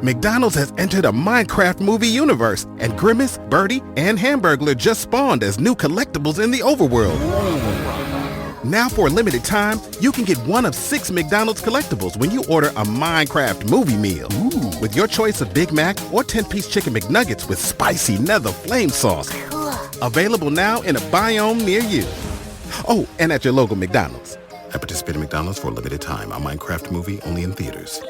McDonald's has entered a Minecraft movie universe, and Grimace, Birdie, and Hamburglar just spawned as new collectibles in the overworld. Now for a limited time, you can get one of 6 McDonald's collectibles when you order a Minecraft movie meal. Ooh. With your choice of Big Mac or 10-piece chicken McNuggets with spicy nether flame sauce. Available now in a biome near you. Oh, and at your local McDonald's. At participating McDonald's for a limited time. A Minecraft movie only in theaters.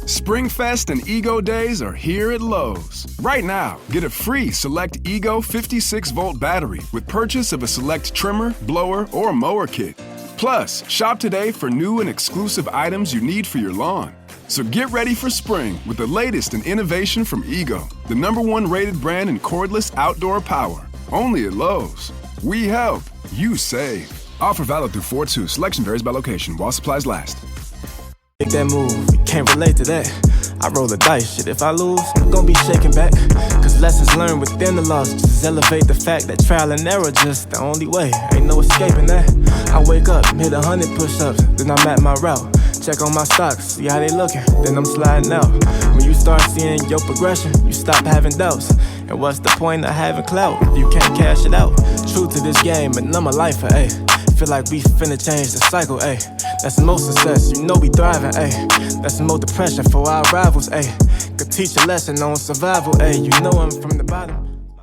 Springfest and Ego Days are here at Lowe's. Right now, get a free Select Ego 56-volt battery with purchase of a Select trimmer, blower, or mower kit. Plus, shop today for new and exclusive items you need for your lawn. So get ready for spring with the latest in innovation from Ego, the #1 rated brand in cordless outdoor power. Only at Lowe's. We help, you save. Offer valid through 4/2. Selection varies by location while supplies last. Make that move, can't relate to that. I roll the dice, shit, if I lose, I'm gonna be shaking back. Cause lessons learned within the loss just elevate the fact that trial and error just the only way. Ain't no escaping that. I wake up, hit 100 push-ups, then I'm at my route. Check on my stocks, see how they looking, then I'm sliding out. When you start seeing your progression, you stop having doubts. And what's the point of having clout if you can't cash it out? True to this game, and I'm a lifer, ayy. Feel like we finna change the cycle, ayy. That's more success, you know we thriving, ayy. That's more depression for our rivals, ayy. Could teach a lesson on survival, ayy. You know I'm from the bottom.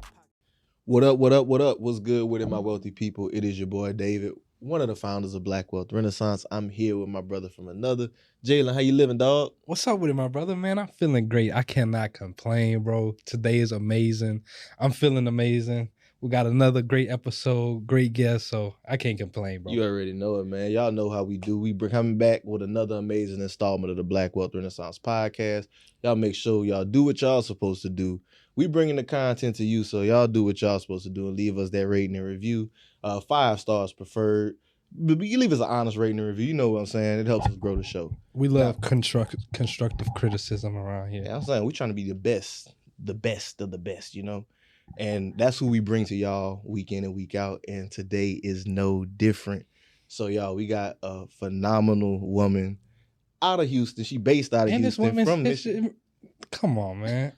What up, what up, what up? What's good with it, my wealthy people? It is your boy, David, one of the founders of Black Wealth Renaissance. I'm here with my brother from another. Jalen, how you living, dog? What's up with it, my brother? Man, I'm feeling great. I cannot complain, bro. Today is amazing. I'm feeling amazing. We got another great episode, great guest, so I can't complain, bro. You already know it, man. Y'all know how we do. We coming back with another amazing installment of the Black Wealth Renaissance podcast. Y'all make sure y'all do what y'all supposed to do. We bringing the content to you, so y'all do what y'all supposed to do and leave us that rating and review. 5 stars preferred. But you leave us an honest rating and review. You know what I'm saying? It helps us grow the show. We love constructive criticism around here. Yeah, I'm saying we trying to be the best of the best, you know? And that's who we bring to y'all week in and week out. And today is no different. So, y'all, we got a phenomenal woman out of Houston. She based out of Houston from Michigan. Come on, man.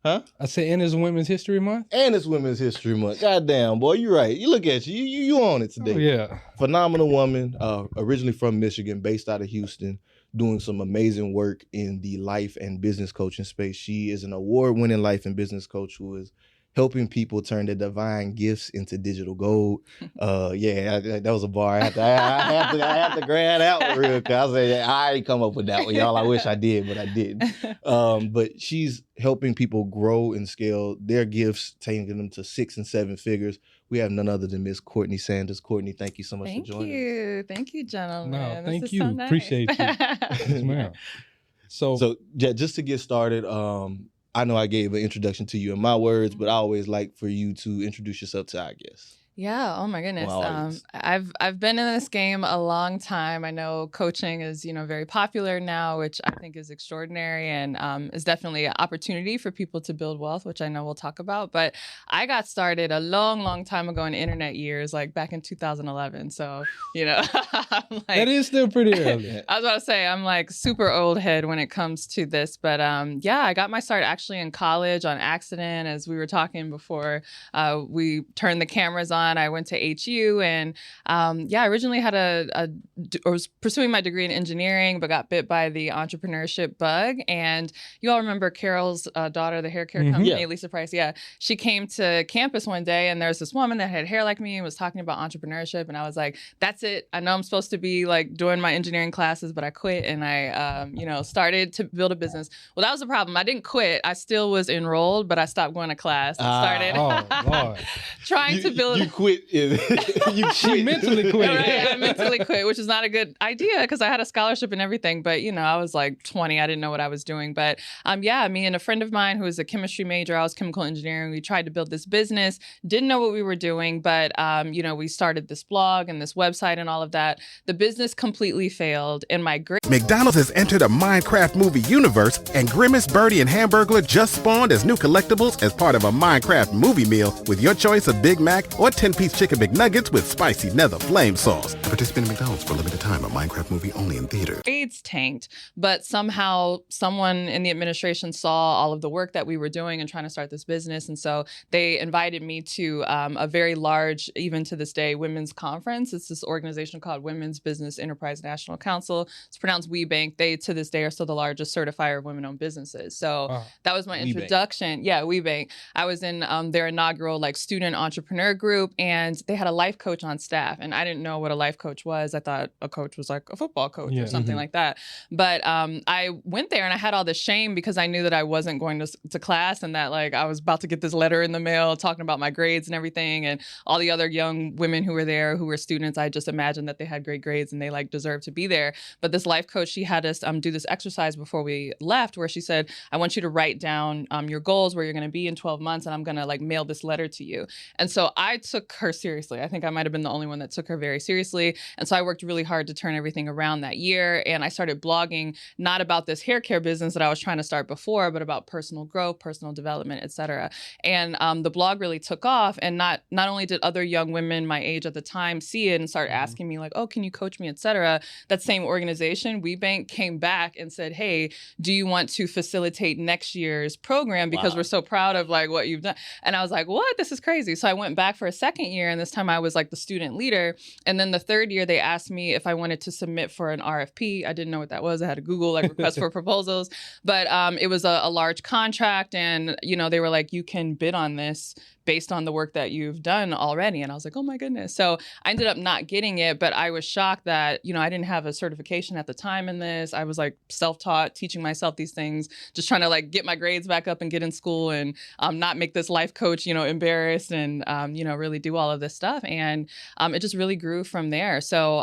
Huh? I said, and it's Women's History Month? And it's Women's History Month. Goddamn, boy, you're right. You look at you. You on it today. Oh, yeah. Phenomenal woman, originally from Michigan, based out of Houston, doing some amazing work in the life and business coaching space. She is an award-winning life and business coach who is helping people turn their divine gifts into digital gold. Yeah, that was a bar. I had to grab that one real quick. I said, I ain't come up with that one, y'all. I wish I did, but I didn't. But she's helping people grow and scale their gifts, taking them to 6 and 7 figures. We have none other than Miss Courtney Sanders. Courtney, thank you so much for joining us. Thank you, gentlemen. No, thank this you. Is so nice. Appreciate you. Yes, ma'am. So yeah, just to get started, I know I gave an introduction to you in my words, but I always like for you to introduce yourself to our guests. Yeah. Oh my goodness. I've been in this game a long time. I know coaching is, very popular now, which I think is extraordinary and is definitely an opportunity for people to build wealth, which I know we'll talk about. But I got started a long, long time ago in internet years, like back in 2011. So, I'm like, that is still pretty early. I was about to say, I'm like super old head when it comes to this. But yeah, I got my start actually in college on accident. As we were talking before, we turned the cameras on. I went to HU and I originally had or was pursuing my degree in engineering, but got bit by the entrepreneurship bug. And you all remember Carol's daughter, the hair care company, Lisa Price. Yeah. She came to campus one day and there's this woman that had hair like me and was talking about entrepreneurship. And I was like, that's it. I know I'm supposed to be like doing my engineering classes, but I quit and I, started to build a business. Well, that was the problem. I didn't quit. I still was enrolled, but I stopped going to class and started trying to build. You quit. She mentally quit. Right, I mentally quit, which is not a good idea because I had a scholarship and everything. But, I was like 20. I didn't know what I was doing. But me and a friend of mine who was a chemistry major, I was chemical engineering. We tried to build this business, didn't know what we were doing. But, we started this blog and this website and all of that. The business completely failed. And McDonald's has entered a Minecraft movie universe, and Grimace, Birdie, and Hamburglar just spawned as new collectibles as part of a Minecraft movie meal with your choice of Big Mac or 10-piece chicken McNuggets with spicy nether flame sauce. Participating McDonald's for a limited time. A Minecraft movie only in theaters. Grades tanked, but somehow someone in the administration saw all of the work that we were doing and trying to start this business. And so they invited me to a very large, even to this day, women's conference. It's this organization called Women's Business Enterprise National Council. It's pronounced WeBank. They, to this day, are still the largest certifier of women-owned businesses. So that was my introduction. Yeah, WeBank. I was in their inaugural like student entrepreneur group, and they had a life coach on staff. And I didn't know what a life coach was. I thought a coach was like a football coach or something like that. But I went there and I had all this shame because I knew that I wasn't going to class, and that like I was about to get this letter in the mail talking about my grades and everything, and all the other young women who were there who were students, I just imagined that they had great grades and they like deserved to be there. But this life coach, she had us do this exercise before we left where she said, I want you to write down your goals, where you're going to be in 12 months, and I'm going to like mail this letter to you. And so I took her seriously. I think I might have been the only one that took her very seriously. And so I worked really hard to turn everything around that year. And I started blogging, not about this hair care business that I was trying to start before, but about personal growth, personal development, etc. And the blog really took off. And not only did other young women my age at the time see it and start asking me like, oh, can you coach me, etc. That same organization, WeBank, came back and said, hey, do you want to facilitate next year's program? Because we're so proud of like what you've done. And I was like, what? This is crazy. So I went back for a second year, and this time I was like the student leader. And then the third year, they asked me if I wanted to submit for an RFP. I didn't know what that was. I had to Google like request for proposals, but it was a large contract, and they were like, you can bid on this based on the work that you've done already. And I was like, oh my goodness. So I ended up not getting it, but I was shocked that, I didn't have a certification at the time in this. I was like self-taught, teaching myself these things, just trying to like get my grades back up and get in school and not make this life coach, embarrassed and, really do all of this stuff. And it just really grew from there. So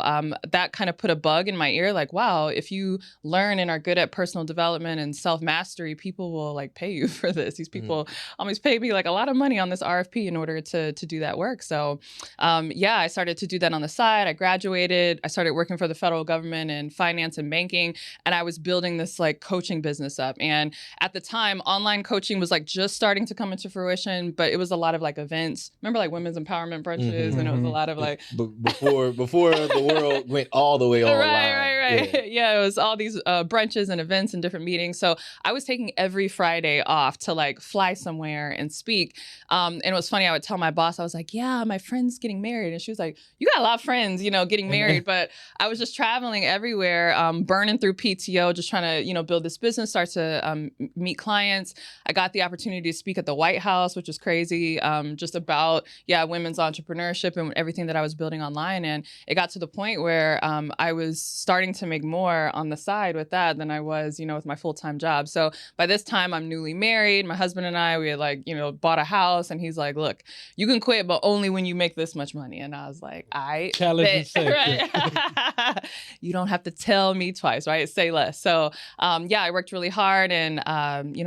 that kind of put a bug in my ear, like, wow, if you learn and are good at personal development and self-mastery, people will like pay you for this. These people always pay me like a lot of money on this RFP in order to do that work. So I started to do that on the side. I graduated. I started working for the federal government in finance and banking, and I was building this like coaching business up. And at the time, online coaching was like just starting to come into fruition, but it was a lot of like events. Remember like women's empowerment brunches, and it was a lot of like before the world went all the way online. Right. Yeah, it was all these brunches and events and different meetings. So I was taking every Friday off to like fly somewhere and speak. And it was funny, I would tell my boss, I was like, yeah, my friend's getting married. And she was like, you got a lot of friends, getting married. But I was just traveling everywhere, burning through PTO, just trying to, build this business, start to meet clients. I got the opportunity to speak at the White House, which was crazy, just about, women's entrepreneurship and everything that I was building online. And it got to the point where I was starting to make more on the side with that than I was, with my full-time job. So by this time, I'm newly married. My husband and I, we had like, bought a house, and he's like, look, you can quit, but only when you make this much money. And I was like, I challenge right? You don't have to tell me twice, right? Say less. So I worked really hard and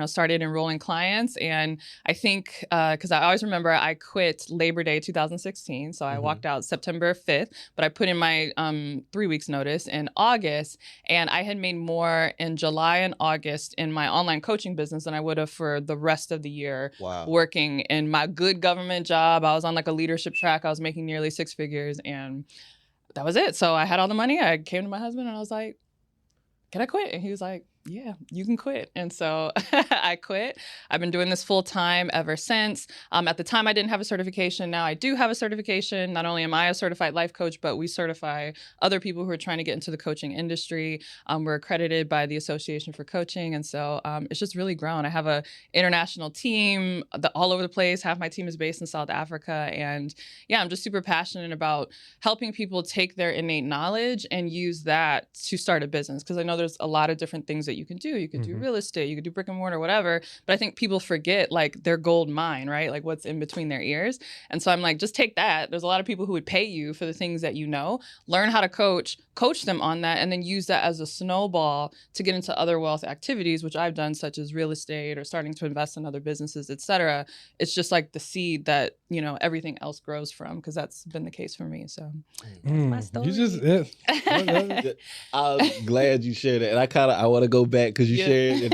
started enrolling clients. And I think because I always remember I quit Labor Day 2016, so I walked out September 5th, but I put in my 3 weeks notice in August, and I had made more in July and August in my online coaching business than I would have for the rest of the year working in my good government job. I was on like a leadership track. I was making nearly 6 figures, and that was it. So I had all the money. I came to my husband and I was like, can I quit? And he was like, yeah, you can quit. And so I quit. I've been doing this full time ever since. At the time, I didn't have a certification. Now I do have a certification. Not only am I a certified life coach, but we certify other people who are trying to get into the coaching industry. We're accredited by the Association for Coaching. And so it's just really grown. I have an international team all over the place. Half my team is based in South Africa. And I'm just super passionate about helping people take their innate knowledge and use that to start a business. Because I know there's a lot of different things that you can do. You could do real estate, you could do brick and mortar, whatever. But I think people forget like their gold mine, right? Like what's in between their ears. And so I'm like, just take that. There's a lot of people who would pay you for the things that learn how to coach them on that, and then use that as a snowball to get into other wealth activities, which I've done, such as real estate or starting to invest in other businesses, etc. It's just like the seed that, everything else grows from, because that's been the case for me. So that's my story. I'm glad you shared that. And I want to go go back because you shared, and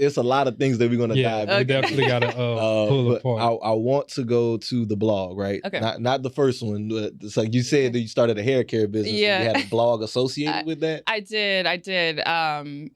it's a lot of things that we're gonna dive into. We definitely gotta pull apart. I want to go to the blog, right? Okay. Not the first one. But it's like you said that you started a hair care business. Yeah. You had a blog associated with that. I did.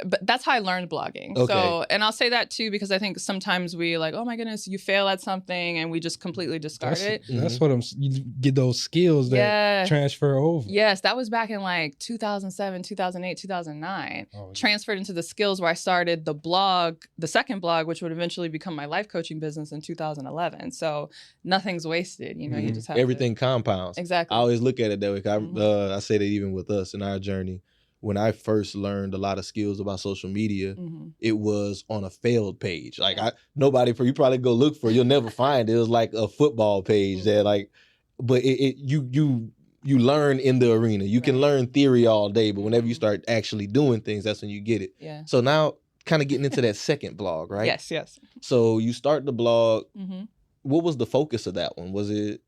But that's how I learned blogging. Okay. So, and I'll say that too because I think sometimes we like, oh my goodness, you fail at something and we just completely discard it. That's what you get those skills that transfer over. Yes, that was back in like 2007, 2008, 2009. Transferred into the skills where I started the blog, the second blog, which would eventually become my life coaching business in 2011. So nothing's wasted. You know, you just have everything compounds. Exactly. I always look at it that way. I say that even with us in our journey. When I first learned a lot of skills about social media, it was on a failed page. Like you probably go look for, you'll never find it. It was like a football page that like, but you learn in the arena. You can learn theory all day, but whenever you start actually doing things, that's when you get it. Yeah. So now kind of getting into that second blog, right? Yes. So you start the blog. What was the focus of that one? Was it?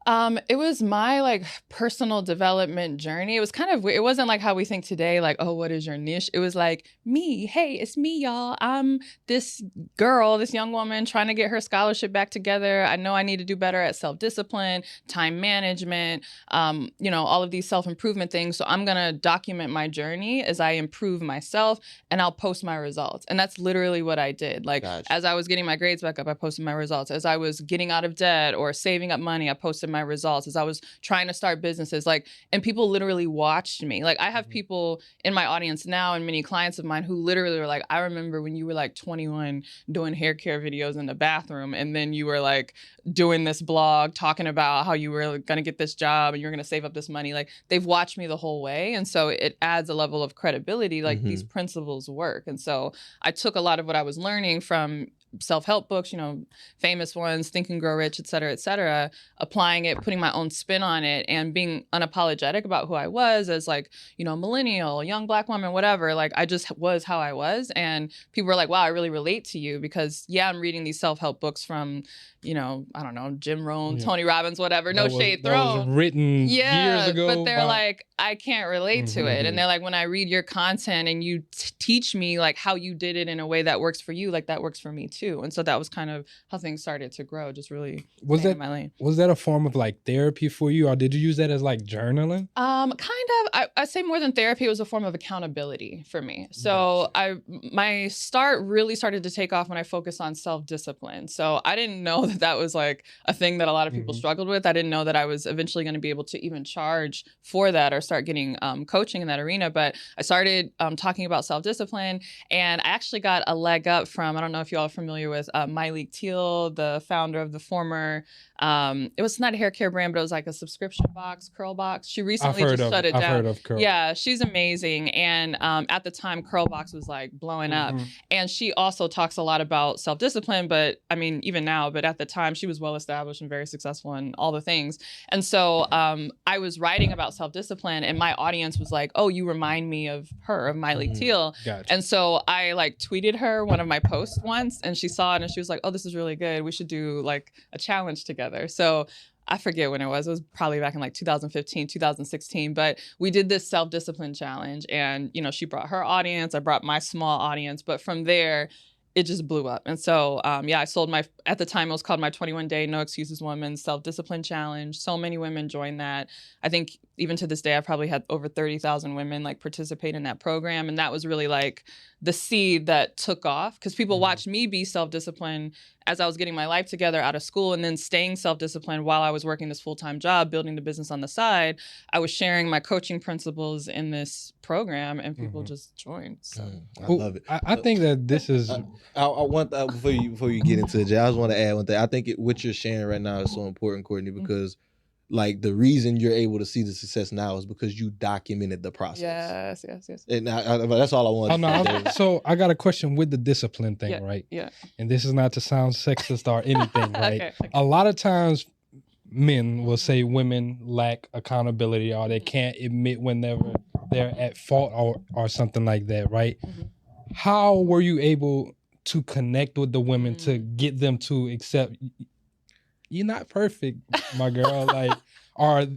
It was my like personal development journey. It was kind of, it wasn't like how we think today, like, oh, what is your niche? It was like me. Hey, it's me, y'all. I'm this girl, this young woman trying to get her scholarship back together. I know I need to do better at self-discipline, time management, all of these self-improvement things. So I'm going to document my journey as I improve myself and I'll post my results. And that's literally what I did. Like as I was getting my grades back up, I posted my results. As I was getting out of debt or saving up money, I posted my results. As I was trying to start businesses, and people literally watched me. Like I have people in my audience now and many clients of mine who literally were like, I remember when you were like 21 doing hair care videos in the bathroom, and then you were like doing this blog talking about how you were going to get this job and you're going to save up this money. Like they've watched me the whole way. And so it adds a level of credibility, like these principles work. And so I took a lot of what I was learning from self-help books, famous ones, Think and Grow Rich, et cetera, applying it, putting my own spin on it and being unapologetic about who I was as millennial, young Black woman, whatever. Like I just was how I was. And people were like, wow, I really relate to you because I'm reading these self-help books from, I don't know, Jim Rohn, Tony Robbins, whatever, shade thrown. That was written years ago. But they're like, I can't relate to it. And they're like, when I read your content and you teach me like how you did it in a way that works for you, like that works for me too. And so that was kind of how things started to grow, just really in my lane. Was that a form of like therapy for you, or did you use that as like journaling? Kind of. I'd say more than therapy, it was a form of accountability for me. So my start really started to take off when I focused on self-discipline. So I didn't know that was like a thing that a lot of people struggled with. I didn't know that I was eventually going to be able to even charge for that or start getting coaching in that arena. But I started talking about self-discipline, and I actually got a leg up from, I don't know if you all are familiar with Myleik Teal, the founder of the former, it was not a hair care brand, but it was like a subscription box, Curl Box. She recently just shut it down. I've heard of Curl. Yeah, she's amazing. And at the time, Curl Box was like blowing up. And she also talks a lot about self-discipline, but I mean, even now, but at the time, she was well established and very successful in all the things. And so I was writing about self-discipline, and my audience was like, oh, you remind me of her, of Myleik Teal. Gotcha. And so I like tweeted her one of my posts once, and she saw it and she was like, oh, this is really good. We should do like a challenge together. So I forget when it was. It was probably back in like 2015, 2016. But we did this self-discipline challenge, and, she brought her audience. I brought my small audience. But from there, it just blew up. And so, I sold at the time it was called my 21-day No Excuses Women Self-Discipline Challenge. So many women joined that. I think even to this day, I've probably had over 30,000 women like participate in that program. And that was really like the seed that took off, because people watched me be self-disciplined as I was getting my life together out of school, and then staying self-disciplined while I was working this full-time job, building the business on the side. I was sharing my coaching principles in this program, and people just joined. So I love it. I think that this is... I want before you get into it, Jay, I just want to add one thing. I think what you're sharing right now is so important, Courtney, because like the reason you're able to see the success now is because you documented the process. Yes. And that's all I want. So I got a question with the discipline thing, right? Yeah. And this is not to sound sexist or anything, right? Okay. A lot of times men will say women lack accountability, or they can't admit whenever they're at fault or something like that, right? How were you able to connect with the women to get them to accept you're not perfect, my girl? Like,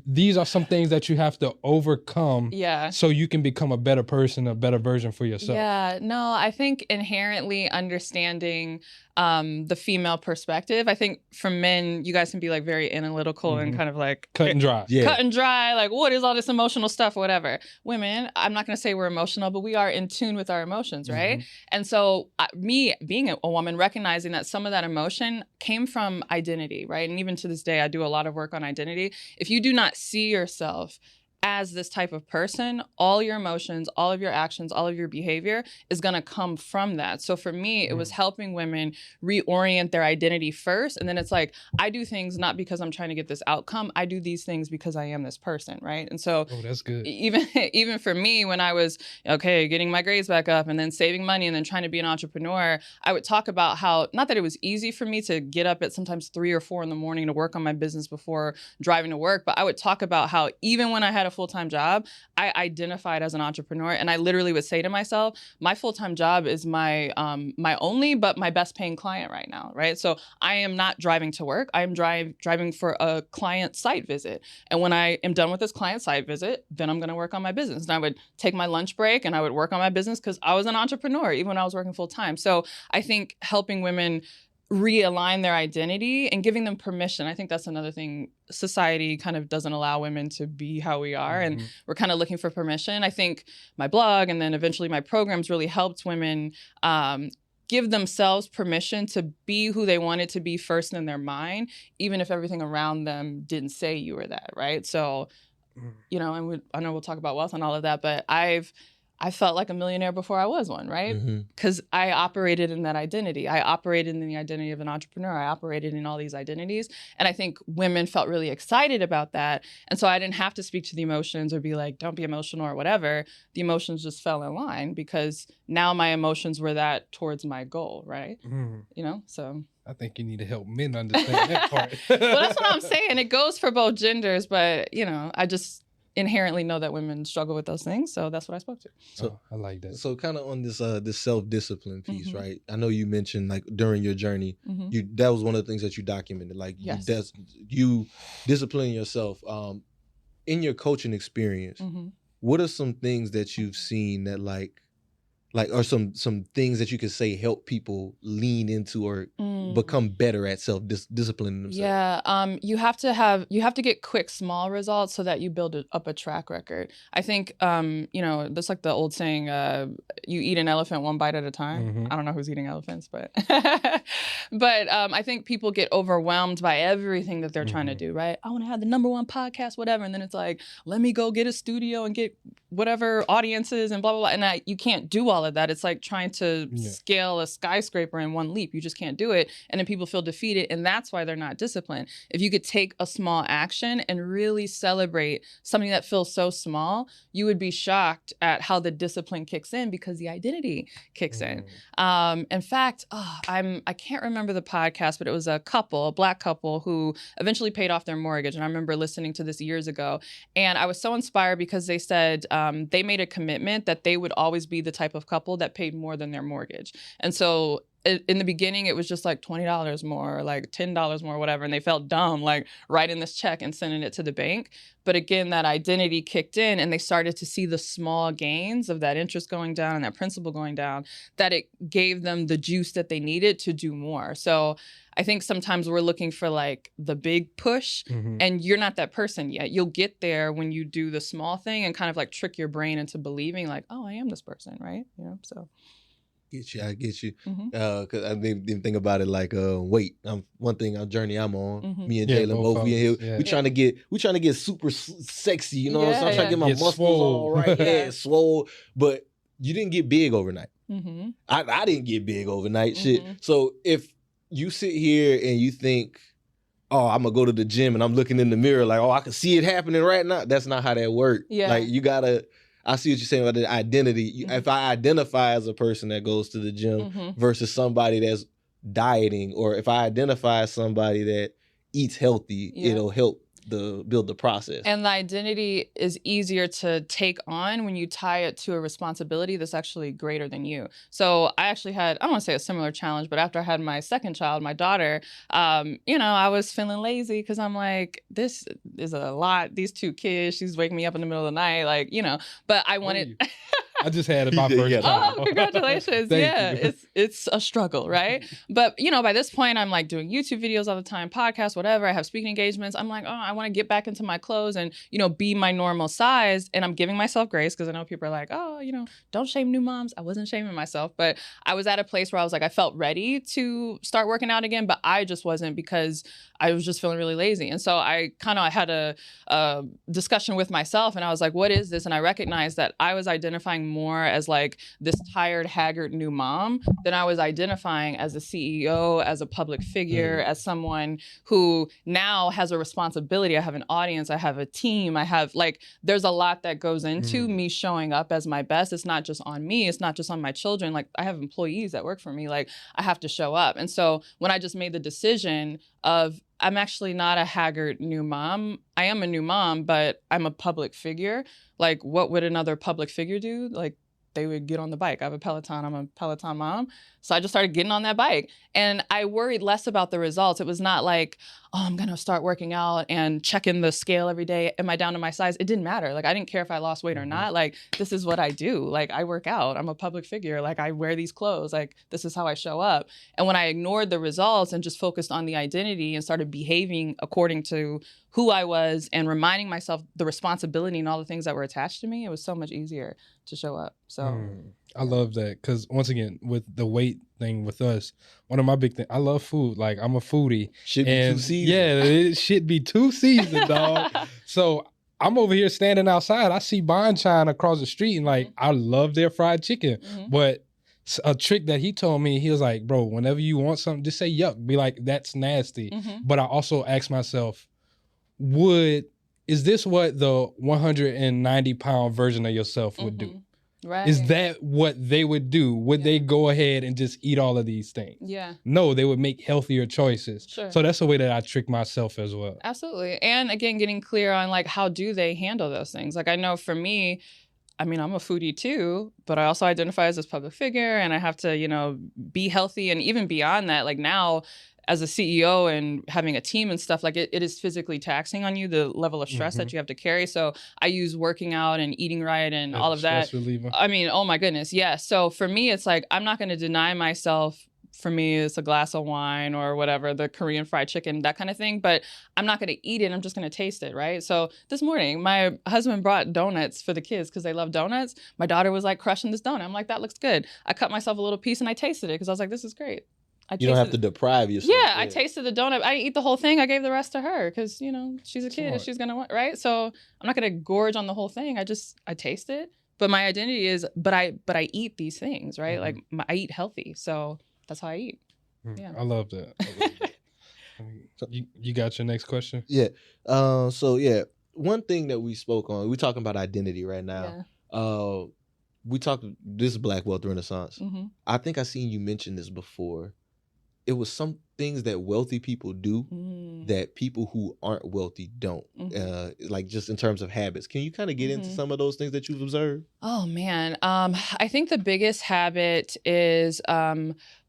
these are some things that you have to overcome Yeah. so you can become a better person, a better version for yourself. Yeah, no, I think inherently understanding the female perspective. I think for men, you guys can be like very analytical and kind of like Cut and dry. Yeah. cut and dry, like what is all this emotional stuff, whatever. Women, I'm not going to say we're emotional, but we are in tune with our emotions, right? And so me being a woman, recognizing that some of that emotion came from identity, right? And even to this day, I do a lot of work on identity. If you do not see yourself as this type of person, all your emotions, all of your actions, all of your behavior is going to come from that. So for me, it was helping women reorient their identity first. And then it's like, I do things not because I'm trying to get this outcome. I do these things because I am this person, right? And so that's good. Even for me, when I was, getting my grades back up and then saving money and then trying to be an entrepreneur, I would talk about how, not that it was easy for me to get up at sometimes 3 or 4 in the morning to work on my business before driving to work, but I would talk about how even when I had a full-time job, I identified as an entrepreneur, and I literally would say to myself, my full-time job is my only but my best paying client right now, right? So I am not driving to work. I am driving for a client site visit. And when I am done with this client site visit, then I'm going to work on my business. And I would take my lunch break and I would work on my business because I was an entrepreneur even when I was working full-time. So I think helping women realign their identity and giving them permission. I think that's another thing. Society kind of doesn't allow women to be how we are, and we're kind of looking for permission. I think my blog and then eventually my programs really helped women give themselves permission to be who they wanted to be first in their mind, even if everything around them didn't say you were that, right? So, and I know we'll talk about wealth and all of that, but I felt like a millionaire before I was one, right? Because I operated in that identity. I operated in the identity of an entrepreneur. I operated in all these identities. And I think women felt really excited about that. And so I didn't have to speak to the emotions or be like, don't be emotional or whatever. The emotions just fell in line because now my emotions were that towards my goal, right? So. I think you need to help men understand that part. Well, that's what I'm saying. It goes for both genders, but, I just inherently know that women struggle with those things, so that's what I spoke to. So I like that. So kind of on this self-discipline piece, right? I know you mentioned like during your journey, that was one of the things that you documented, like you disciplining yourself. In your coaching experience, what are some things that you've seen that like or some things that you could say help people lean into or become better at self-disciplining themselves? Yeah, you have to get quick, small results so that you build up a track record. I think, that's like the old saying, you eat an elephant one bite at a time. I don't know who's eating elephants, but I think people get overwhelmed by everything that they're trying to do, right? I want to have the #1 podcast, whatever. And then it's like, let me go get a studio and get whatever audiences and blah, blah, blah. And you can't do all of that. It's like trying to scale a skyscraper in one leap. You just can't do it. And then people feel defeated. And that's why they're not disciplined. If you could take a small action and really celebrate something that feels so small, you would be shocked at how the discipline kicks in because the identity kicks in. In fact, I can't remember the podcast, but it was a Black couple who eventually paid off their mortgage. And I remember listening to this years ago. And I was so inspired because they said they made a commitment that they would always be the type of couple that paid more than their mortgage. And so in the beginning, it was just like $20 more, or like $10 more, whatever. And they felt dumb, like writing this check and sending it to the bank. But again, that identity kicked in and they started to see the small gains of that interest going down and that principal going down, that it gave them the juice that they needed to do more. So I think sometimes we're looking for like the big push and you're not that person yet. You'll get there when you do the small thing and kind of like trick your brain into believing like, oh, I am this person, right? So. I get you. Because I didn't think about it like, wait, one thing, our journey I'm on, me and Jalen both, we trying to get super sexy, so I'm trying to get my muscles all right, swole, but you didn't get big overnight. I didn't get big overnight, shit. So if you sit here and you think, oh, I'm gonna go to the gym and I'm looking in the mirror like, oh, I can see it happening right now. That's not how that works. Like you gotta. I see what you're saying about the identity. If I identify as a person that goes to the gym versus somebody that's dieting, or if I identify as somebody that eats healthy, it'll help the process. And the identity is easier to take on when you tie it to a responsibility that's actually greater than you. So I actually had, I don't want to say a similar challenge, but after I had my second child, my daughter, I was feeling lazy because I'm like, this is a lot. These 2 kids, she's waking me up in the middle of the night, but I wanted... I just had my first child. Oh, congratulations. Thank you. It's a struggle, right? But, by this point, I'm like doing YouTube videos all the time, podcasts, whatever. I have speaking engagements. I'm like, I want to get back into my clothes and, be my normal size. And I'm giving myself grace because I know people are like, don't shame new moms. I wasn't shaming myself. But I was at a place where I was like, I felt ready to start working out again, but I just wasn't because I was just feeling really lazy. And so I had a discussion with myself and I was like, what is this? And I recognized that I was identifying more as like this tired, haggard new mom than I was identifying as a CEO, as a public figure, as someone who now has a responsibility. I have an audience, I have a team, I have there's a lot that goes into me showing up as my best. It's not just on me, it's not just on my children. Like I have employees that work for me, like I have to show up. And so when I just made the decision of I'm actually not a haggard new mom. I am a new mom, but I'm a public figure. Like, what would another public figure do? Like, they would get on the bike. I have a Peloton. I'm a Peloton mom. So I just started getting on that bike. And I worried less about the results. It was not like, I'm going to start working out and checking the scale every day. Am I down to my size? It didn't matter. Like, I didn't care if I lost weight or not. Like, this is what I do. Like, I work out. I'm a public figure. Like, I wear these clothes. Like, this is how I show up. And when I ignored the results and just focused on the identity and started behaving according to who I was and reminding myself the responsibility and all the things that were attached to me, it was so much easier to show up. So I love that because once again, with the weight thing with us, one of my big things, I love food. Like I'm a foodie. Should be 2 seasons. Yeah, it should be 2 seasons, dog. So I'm over here standing outside. I see Bonchine across the street and I love their fried chicken. But a trick that he told me, he was like, bro, whenever you want something, just say yuck. Be like, that's nasty. But I also asked myself, is this what the 190-pound version of yourself would do? Right. Is that what they would do? Would they go ahead and just eat all of these things? Yeah. No, they would make healthier choices. Sure. So that's the way that I trick myself as well. Absolutely. And again, getting clear on how do they handle those things? Like I know for me, I'm a foodie too, but I also identify as this public figure and I have to, be healthy. And even beyond that, now as a CEO and having a team and stuff, it is physically taxing on you, the level of stress that you have to carry. So I use working out and eating right and all of that. Stress reliever. Oh my goodness. Yeah. So for me, it's I'm not going to deny myself. For me, it's a glass of wine or whatever, the Korean fried chicken, that kind of thing. But I'm not going to eat it. I'm just going to taste it, right? So this morning, my husband brought donuts for the kids because they love donuts. My daughter was crushing this donut. I'm like, that looks good. I cut myself a little piece and I tasted it because I was like, this is great. You don't have to deprive yourself. Yeah, I tasted the donut. I didn't eat the whole thing. I gave the rest to her because, she's a kid and she's going to want, right? So I'm not going to gorge on the whole thing. I taste it. But my identity is, but I eat these things, right? I eat healthy. So that's how I eat. Yeah. I love that. You got your next question? Yeah. One thing that we spoke on, we're talking about identity right now. Yeah. We talked, this is Black Wealth Renaissance. I think I seen you mention this before. It was some things that wealthy people do that people who aren't wealthy don't, just in terms of habits. Can you kind of get into some of those things that you've observed? Oh, man. I think the biggest habit is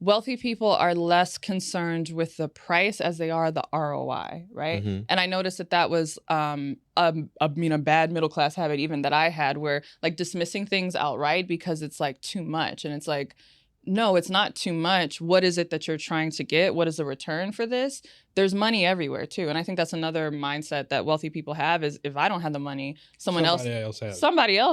wealthy people are less concerned with the price as they are the ROI, right? And I noticed that was a bad middle-class habit even that I had where dismissing things outright because it's too much. And it's no, it's not too much. What is it that you're trying to get? What is the return for this? There's money everywhere too. And I think that's another mindset that wealthy people have is if I don't have the money, somebody else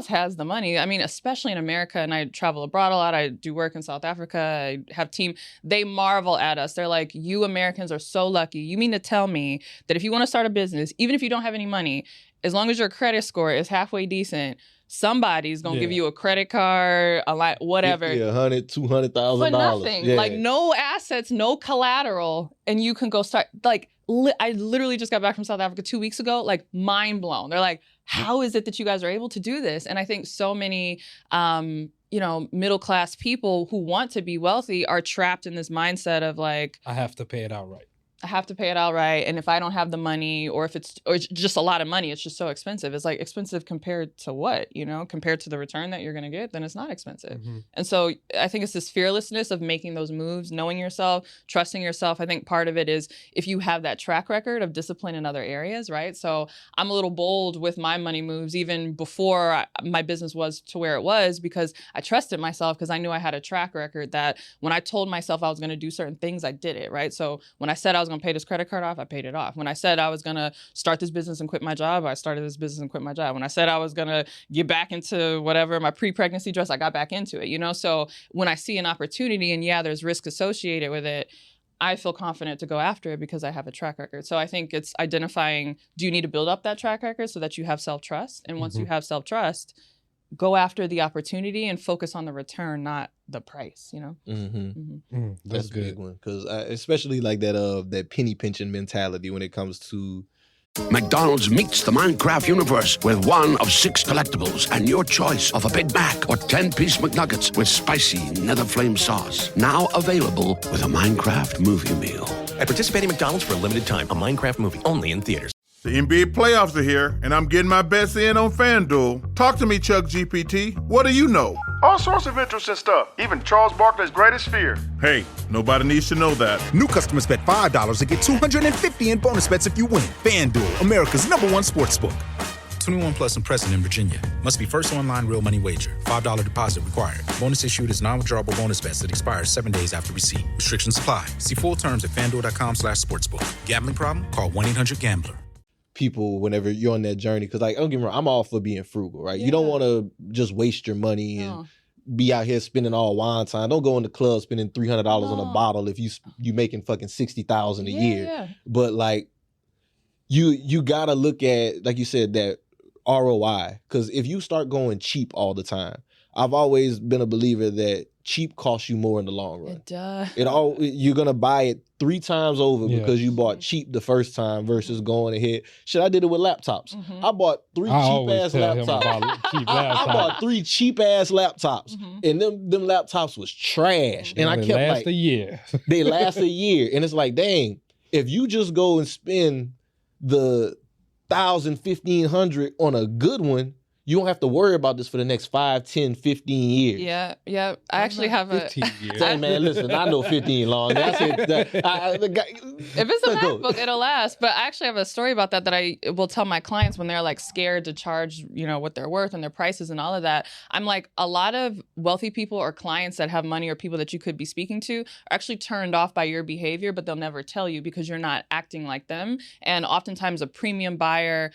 has the money. Especially in America, and I travel abroad a lot. I do work in South Africa. I have team. They marvel at us. They're like, you Americans are so lucky. You mean to tell me that if you want to start a business, even if you don't have any money, as long as your credit score is halfway decent, somebody's gonna give you a credit card, whatever. Yeah, $100,000, $200,000. For nothing. Yeah. No assets, no collateral, and you can go start. I literally just got back from South Africa 2 weeks ago. Mind blown. They're like, how is it that you guys are able to do this? And I think so many, middle class people who want to be wealthy are trapped in this mindset of I have to pay it outright. I have to pay it outright. And if I don't have the money, or if it's just a lot of money, it's just so expensive. It's like expensive compared to what, compared to the return that you're going to get, then it's not expensive. Mm-hmm. And so I think it's this fearlessness of making those moves, knowing yourself, trusting yourself. I think part of it is if you have that track record of discipline in other areas, right? So I'm a little bold with my money moves even before my business was to where it was, because I trusted myself, because I knew I had a track record that when I told myself I was going to do certain things, I did it, right? So when I said I was going to pay this credit card off, I paid it off. When I said I was going to start this business and quit my job, I started this business and quit my job. When I said I was going to get back into whatever, my pre-pregnancy dress, I got back into it, So when I see an opportunity and there's risk associated with it, I feel confident to go after it because I have a track record. So I think it's identifying, do you need to build up that track record so that you have self-trust? And once you have self-trust, go after the opportunity and focus on the return, not the price, That's a big one, because especially like that penny pinching mentality when it comes to McDonald's meets the Minecraft universe with one of 6 collectibles and your choice of a Big Mac or 10-piece McNuggets with spicy nether flame sauce. Now available with a Minecraft movie meal. At participating McDonald's for a limited time, a Minecraft movie only in theaters. The NBA playoffs are here, and I'm getting my bets in on FanDuel. Talk to me, Chuck GPT. What do you know? All sorts of interesting stuff, even Charles Barkley's greatest fear. Hey, nobody needs to know that. New customers bet $5 and get $250 in bonus bets if you win. FanDuel, America's #1 sportsbook. 21 plus and present in Virginia. Must be first online real money wager. $5 deposit required. Bonus issued as non-withdrawable bonus bets that expires 7 days after receipt. Restrictions apply. See full terms at FanDuel.com/sportsbook. Gambling problem? Call 1-800-GAMBLER. People, whenever you're on that journey, because like, don't get me wrong, I'm all for being frugal, right? You don't want to just waste your money and be out here spending all wine time. Don't go in the club spending $300 on a bottle if you making fucking $60,000 a year. Yeah. But like, you gotta look at, like you said, that ROI, because if you start going cheap all the time, I've always been a believer that cheap costs you more in the long run. It does. You're gonna buy it 3 times over because you bought cheap the first time versus going ahead. Shit, I did it with laptops. I bought 3 cheap-ass laptops. I bought 3 cheap-ass laptops, and them laptops was trash. And I kept last a year. They last a year, and it's like, dang, if you just go and spend the $1,000, $1,500 on a good one, you don't have to worry about this for the next 5, 10, 15 years. Yeah. I actually have 15 years. Hey, man, listen, I know 15 long. That's it. If it's a MacBook, it'll last. But I actually have a story about that I will tell my clients when they're like scared to charge, what they're worth and their prices and all of that. I'm like, a lot of wealthy people or clients that have money or people that you could be speaking to are actually turned off by your behavior, but they'll never tell you because you're not acting like them. And oftentimes a premium buyer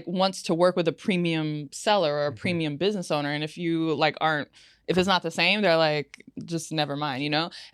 wants to work with a premium seller or a premium business owner. And if you if it's not the same, they're like, just never mind,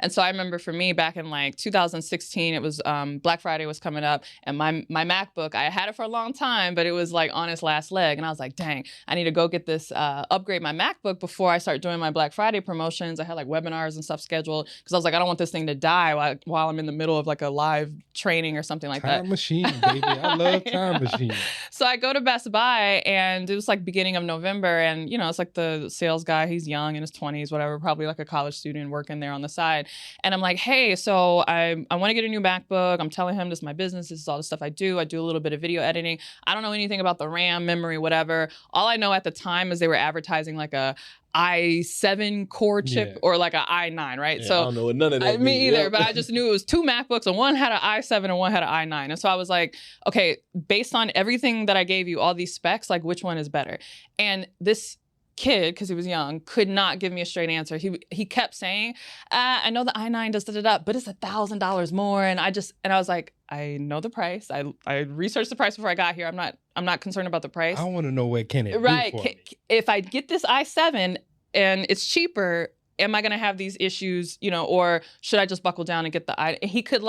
And so I remember for me back in 2016, it was Black Friday was coming up, and my MacBook, I had it for a long time, but it was on its last leg. And I was like, dang, I need to go get this, upgrade my MacBook before I start doing my Black Friday promotions. I had webinars and stuff scheduled because I was like, I don't want this thing to die while I'm in the middle of a live training or something like that. Time machine, baby. I love time machine. So I go to Best Buy, and it was beginning of November, and it's the sales guy, he's young and his 20s, whatever, probably a college student working there on the side. And I'm like, hey, so I want to get a new MacBook. I'm telling him this is my business. This is all the stuff I do. I do a little bit of video editing. I don't know anything about the RAM, memory, whatever. All I know at the time is they were advertising a i7 core chip or a i9, right? Yeah, so I don't know what none of that me either, but I just knew it was 2 MacBooks, and one had an i7 and one had an i9. And so I was like, okay, based on everything that I gave you, all these specs, which one is better? And this kid, because he was young, could not give me a straight answer. He kept saying, I know the i9 does but it's $1,000 more. And I was like, I know the price. I researched the price before I got here. I'm not concerned about the price. I want to know what can it do for me. If I get this i7 and it's cheaper, am I going to have these issues, or should I just buckle down and get the i? He could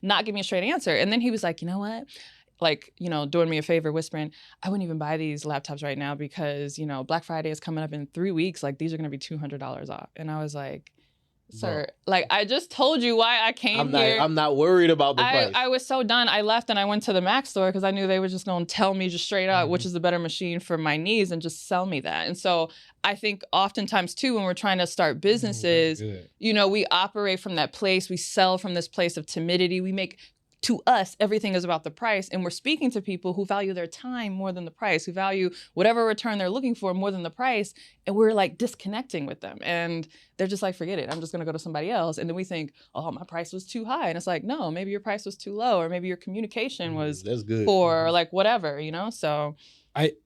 not give me a straight answer. And then he was like, you know what? Doing me a favor, whispering, I wouldn't even buy these laptops right now because, Black Friday is coming up in 3 weeks. These are going to be $200 off. And I was like, sir, I just told you why I came here. I'm not worried about the price. I was so done. I left and I went to the Mac store because I knew they were just going to tell me just straight out which is the better machine for my needs and just sell me that. And so I think oftentimes too, when we're trying to start businesses, we operate from that place. We sell from this place of timidity. We make to us, everything is about the price. And we're speaking to people who value their time more than the price, who value whatever return they're looking for more than the price. And we're like disconnecting with them. And they're just like, forget it. I'm just going to go to somebody else. And then we think, oh, my price was too high. And it's like, no, maybe your price was too low, or maybe your communication was That's good. poor, or like whatever, So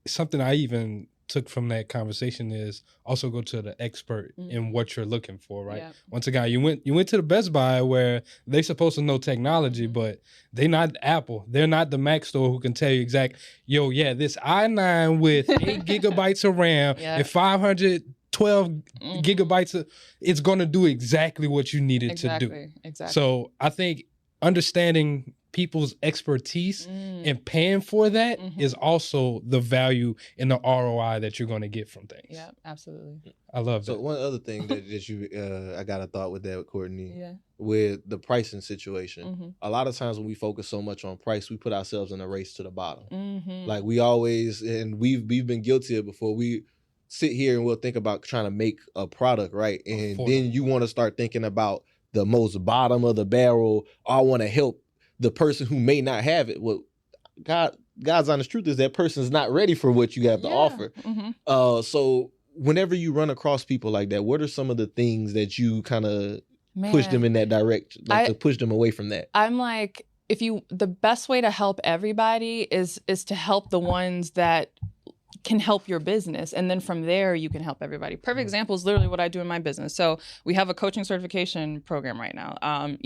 something I even took from that conversation is also go to the expert in what you're looking for, right? Yeah. Once again, you went to the Best Buy where they're supposed to know technology, but they're not Apple. They're not the Mac store who can tell you this i9 with 8 gigabytes of RAM and 512 gigabytes it's going to do exactly what you need it to do. Exactly. So I think understanding people's expertise and paying for that is also the value and the ROI that you're going to get from things. Yeah, absolutely. I love that. So one other thing that you, I got a thought with that, Courtney, Yeah. with the pricing situation. A lot of times when we focus so much on price, we put ourselves in a race to the bottom. Like we always, and we've been guilty of before. We sit here and we'll think about trying to make a product, right? And then you want to start thinking about the most bottom of the barrel. I want to help the person who may not have it. Well, God's honest truth is that person's not ready for what you have to offer. So whenever you run across people like that, what are some of the things that you kind of push them in that direction, to push them away from that? I'm like, the best way to help everybody is to help the ones that can help your business. And then from there, you can help everybody. Perfect example is literally what I do in my business. So we have a coaching certification program right now.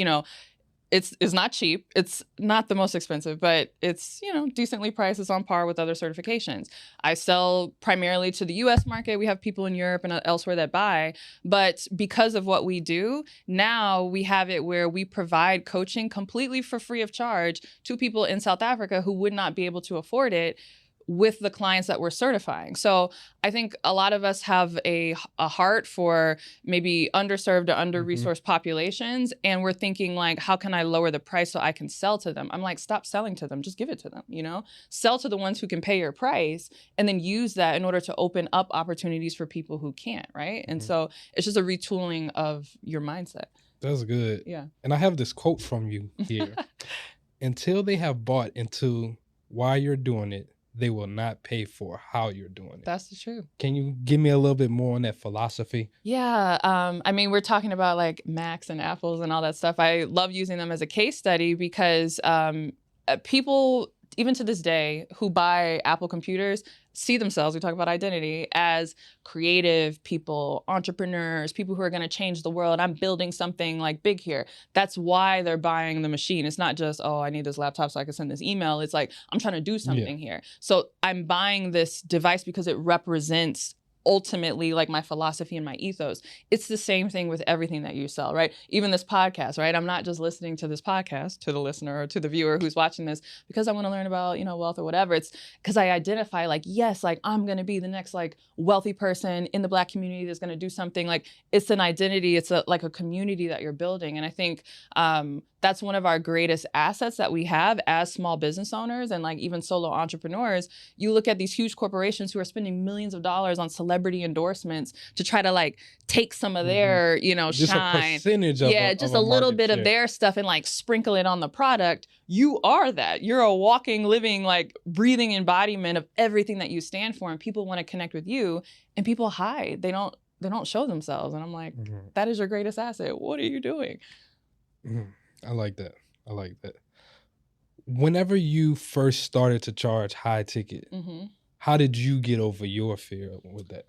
It's not cheap. It's not the most expensive, but it's, decently priced. It's on par with other certifications. I sell primarily to the US market. We have people in Europe and elsewhere that buy. But because of what we do, now we have it where we provide coaching completely for free of charge to people in South Africa who would not be able to afford it, with the clients that we're certifying. So I think a lot of us have a heart for maybe underserved or under-resourced populations. And we're thinking like, how can I lower the price so I can sell to them? I'm like, stop selling to them. Just give it to them, Sell to the ones who can pay your price and then use that in order to open up opportunities for people who can't, right? And so it's just a retooling of your mindset. That's good. Yeah. And I have this quote from you here. Until they have bought into why you're doing it, they will not pay for how you're doing it. That's the truth. Can you give me a little bit more on that philosophy? Yeah. We're talking about like Macs and Apples and all that stuff. I love using them as a case study because people, even to this day, who buy Apple computers see themselves, we talk about identity, as creative people, entrepreneurs, people who are going to change the world. I'm building something like big here. That's why they're buying the machine. It's not just, oh, I need this laptop so I can send this email. It's like, I'm trying to do something here. So I'm buying this device because it represents ultimately like my philosophy and my ethos. It's the same thing with everything that you sell, right? Even this podcast, right? I'm not just listening to this podcast to the listener or to the viewer who's watching this because I want to learn about, wealth or whatever. It's because I identify like, yes, like I'm going to be the next like wealthy person in the Black community that's going to do something. Like it's an identity. It's like a community that you're building. And I think that's one of our greatest assets that we have as small business owners and like even solo entrepreneurs. You look at these huge corporations who are spending millions of dollars on celebrity endorsements to try to like take some of their, just shine. A percentage of just a little bit of their stuff and like sprinkle it on the product. You are that. You're a walking, living, like breathing embodiment of everything that you stand for. And people want to connect with you and people hide. They don't show themselves. And I'm like, that is your greatest asset. What are you doing? I like that. Whenever you first started to charge high ticket, how did you get over your fear with that?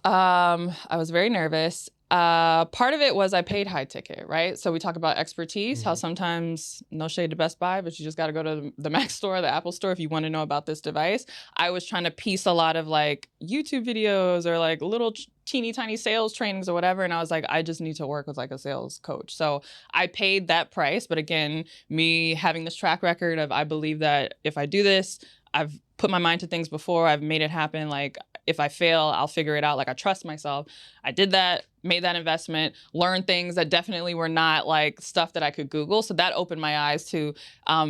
I was very nervous. Part of it was I paid high ticket, right? So we talk about expertise, how sometimes, no shade to Best Buy, but you just got to go to the Mac store, the Apple store, if you want to know about this device. I was trying to piece a lot of like YouTube videos or like little teeny tiny sales trainings or whatever. And I was like, I just need to work with like a sales coach. So I paid that price. But again, me having this track record of, I believe that if I do this, I've put my mind to things before, I've made it happen. Like if I fail, I'll figure it out. Like I trust myself. I did that, made that investment, learned things that definitely were not like stuff that I could Google. So that opened my eyes to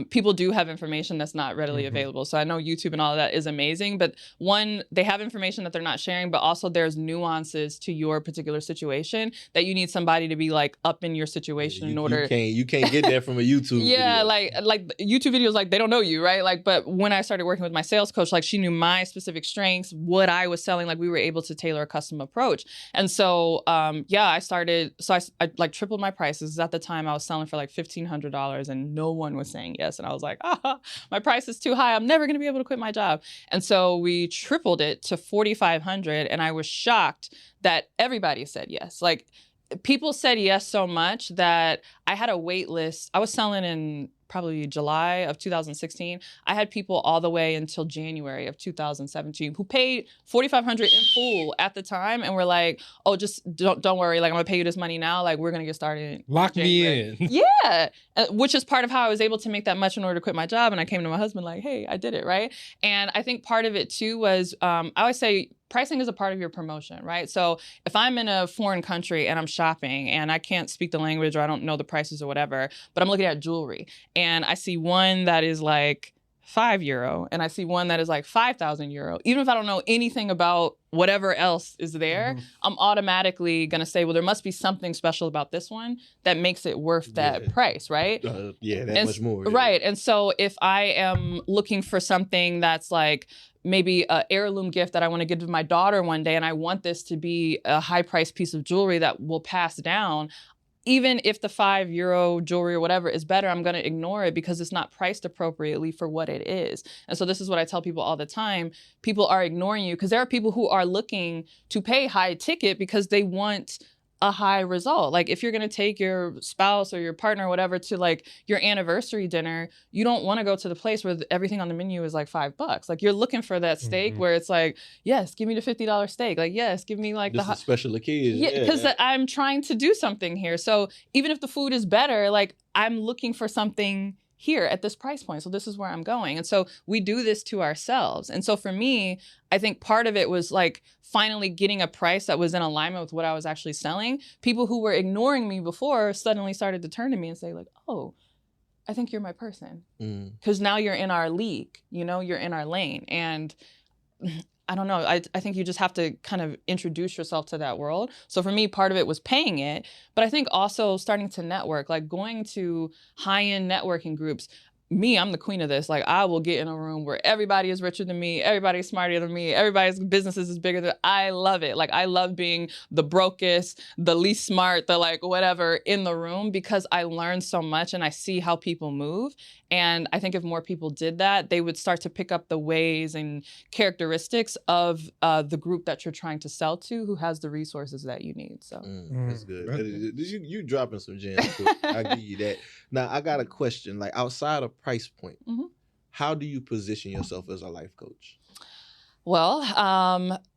people do have information that's not readily available. So I know YouTube and all of that is amazing, but one, they have information that they're not sharing, but also there's nuances to your particular situation that you need somebody to be like up in your situation in order. You can't get that from a YouTube yeah, video. like YouTube videos, like they don't know you, right? Like, but when I started working with my sales coach, like she knew my specific strengths, what I was selling, like we were able to tailor a custom approach. And so, I started, so I like tripled my prices. At the time I was selling for like $1,500 and no one was saying yes. And I was like, my price is too high. I'm never going to be able to quit my job. And so we tripled it to $4,500. And I was shocked that everybody said yes. Like people said yes so much that I had a wait list. I was selling in probably July of 2016. I had people all the way until January of 2017 who paid $4,500 in full at the time and were like, oh, just don't worry. Like, I'm gonna pay you this money now. Like, we're gonna get started. Lock me in. Yeah. Which is part of how I was able to make that much in order to quit my job. And I came to my husband like, hey, I did it, right? And I think part of it too was, I always say, pricing is a part of your promotion, right? So if I'm in a foreign country and I'm shopping and I can't speak the language or I don't know the prices or whatever, but I'm looking at jewelry and I see one that is like €5 and I see one that is like €5,000, even if I don't know anything about whatever else is there, I'm automatically going to say, well, there must be something special about this one that makes it worth that price, right? Much more. Right. And so if I am looking for something that's like, maybe an heirloom gift that I want to give to my daughter one day, and I want this to be a high-priced piece of jewelry that will pass down, even if the €5 jewelry or whatever is better, I'm going to ignore it because it's not priced appropriately for what it is. And so this is what I tell people all the time. People are ignoring you because there are people who are looking to pay high ticket because they want a high result. Like if you're going to take your spouse or your partner or whatever to like your anniversary dinner, you don't want to go to the place where everything on the menu is like $5. Like you're looking for that steak where it's like, yes, give me the $50 steak. Like, yes, give me like this is special occasion. Yeah, because I'm trying to do something here. So even if the food is better, like I'm looking for something here at this price point. So this is where I'm going. And so we do this to ourselves. And so for me, I think part of it was like finally getting a price that was in alignment with what I was actually selling. People who were ignoring me before suddenly started to turn to me and say like, oh, I think you're my person. Because now you're in our league, you know, you're in our lane. And I don't know. I think you just have to kind of introduce yourself to that world. So for me, part of it was paying it, but I think also starting to network, like going to high-end networking groups. Me, I'm the queen of this. Like I will get in a room where everybody is richer than me, everybody's smarter than me, everybody's businesses is bigger than. I love it. Like I love being the brokest, the least smart, the like whatever in the room because I learn so much and I see how people move. And I think if more people did that, they would start to pick up the ways and characteristics of the group that you're trying to sell to who has the resources that you need. So that's good. You dropping some gems. I give you that. Now I got a question. Like outside of price point, how do you position yourself as a life coach? Well,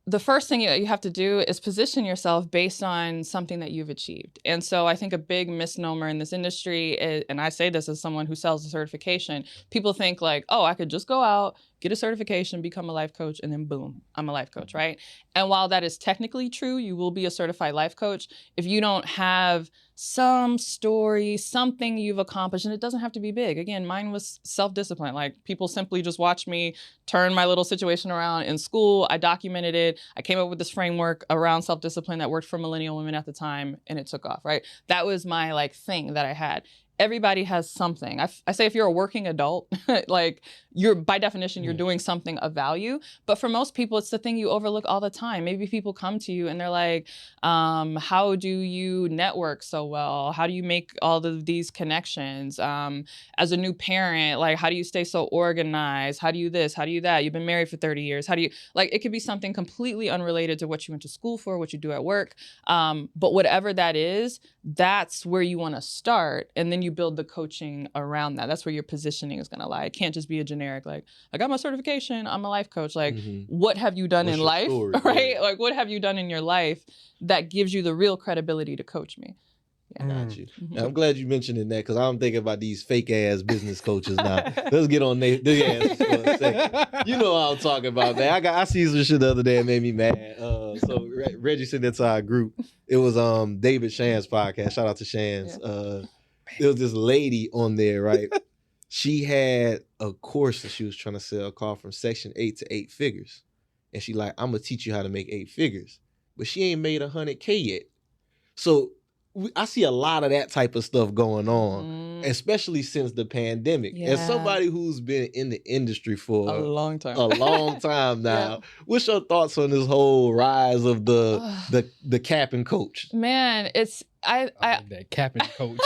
the first thing you have to do is position yourself based on something that you've achieved. And so I think a big misnomer in this industry is, and I say this as someone who sells a certification, people think like, oh, I could just go out, get a certification, become a life coach, and then boom, I'm a life coach, right? And while that is technically true, you will be a certified life coach. If you don't have some story, something you've accomplished, and it doesn't have to be big. Again, mine was self-discipline. Like people simply just watched me turn my little situation around in school. I documented it. I came up with this framework around self-discipline that worked for millennial women at the time, and it took off, right? That was my like thing that I had. Everybody has something. I say if you're a working adult, like you're by definition, you're doing something of value. But for most people, it's the thing you overlook all the time. Maybe people come to you and they're like, how do you network so well? How do you make all of these connections? As a new parent, like how do you stay so organized? How do you this? How do you that? You've been married for 30 years. How do you, like it could be something completely unrelated to what you went to school for, what you do at work. But whatever that is, that's where you want to start. And then you build the coaching around that. That's where your positioning is going to lie. It can't just be a generic, like, I got my certification, I'm a life coach. Like, what have you done in life, story, right? Yeah. Like, what have you done in your life that gives you the real credibility to coach me? Yeah. Got you. I'm glad you mentioned that because I'm thinking about these fake ass business coaches now. Let's get on their ass for a second. You know what I'm talking about, man. I see some shit the other day that made me mad. So Reggie sent that to our group. It was David Shan's podcast. Shout out to Shan's. Yeah. There was this lady on there, right? She had a course that she was trying to sell called From Section 8 to 8 Figures. And she like, I'm going to teach you how to make 8 figures. But she ain't made 100K yet. So I see a lot of that type of stuff going on, especially since the pandemic. Yeah. As somebody who's been in the industry for A long time. a long time now, Yeah. what's your thoughts on this whole rise of the cap and coach? Man, it's I like that cap and coach.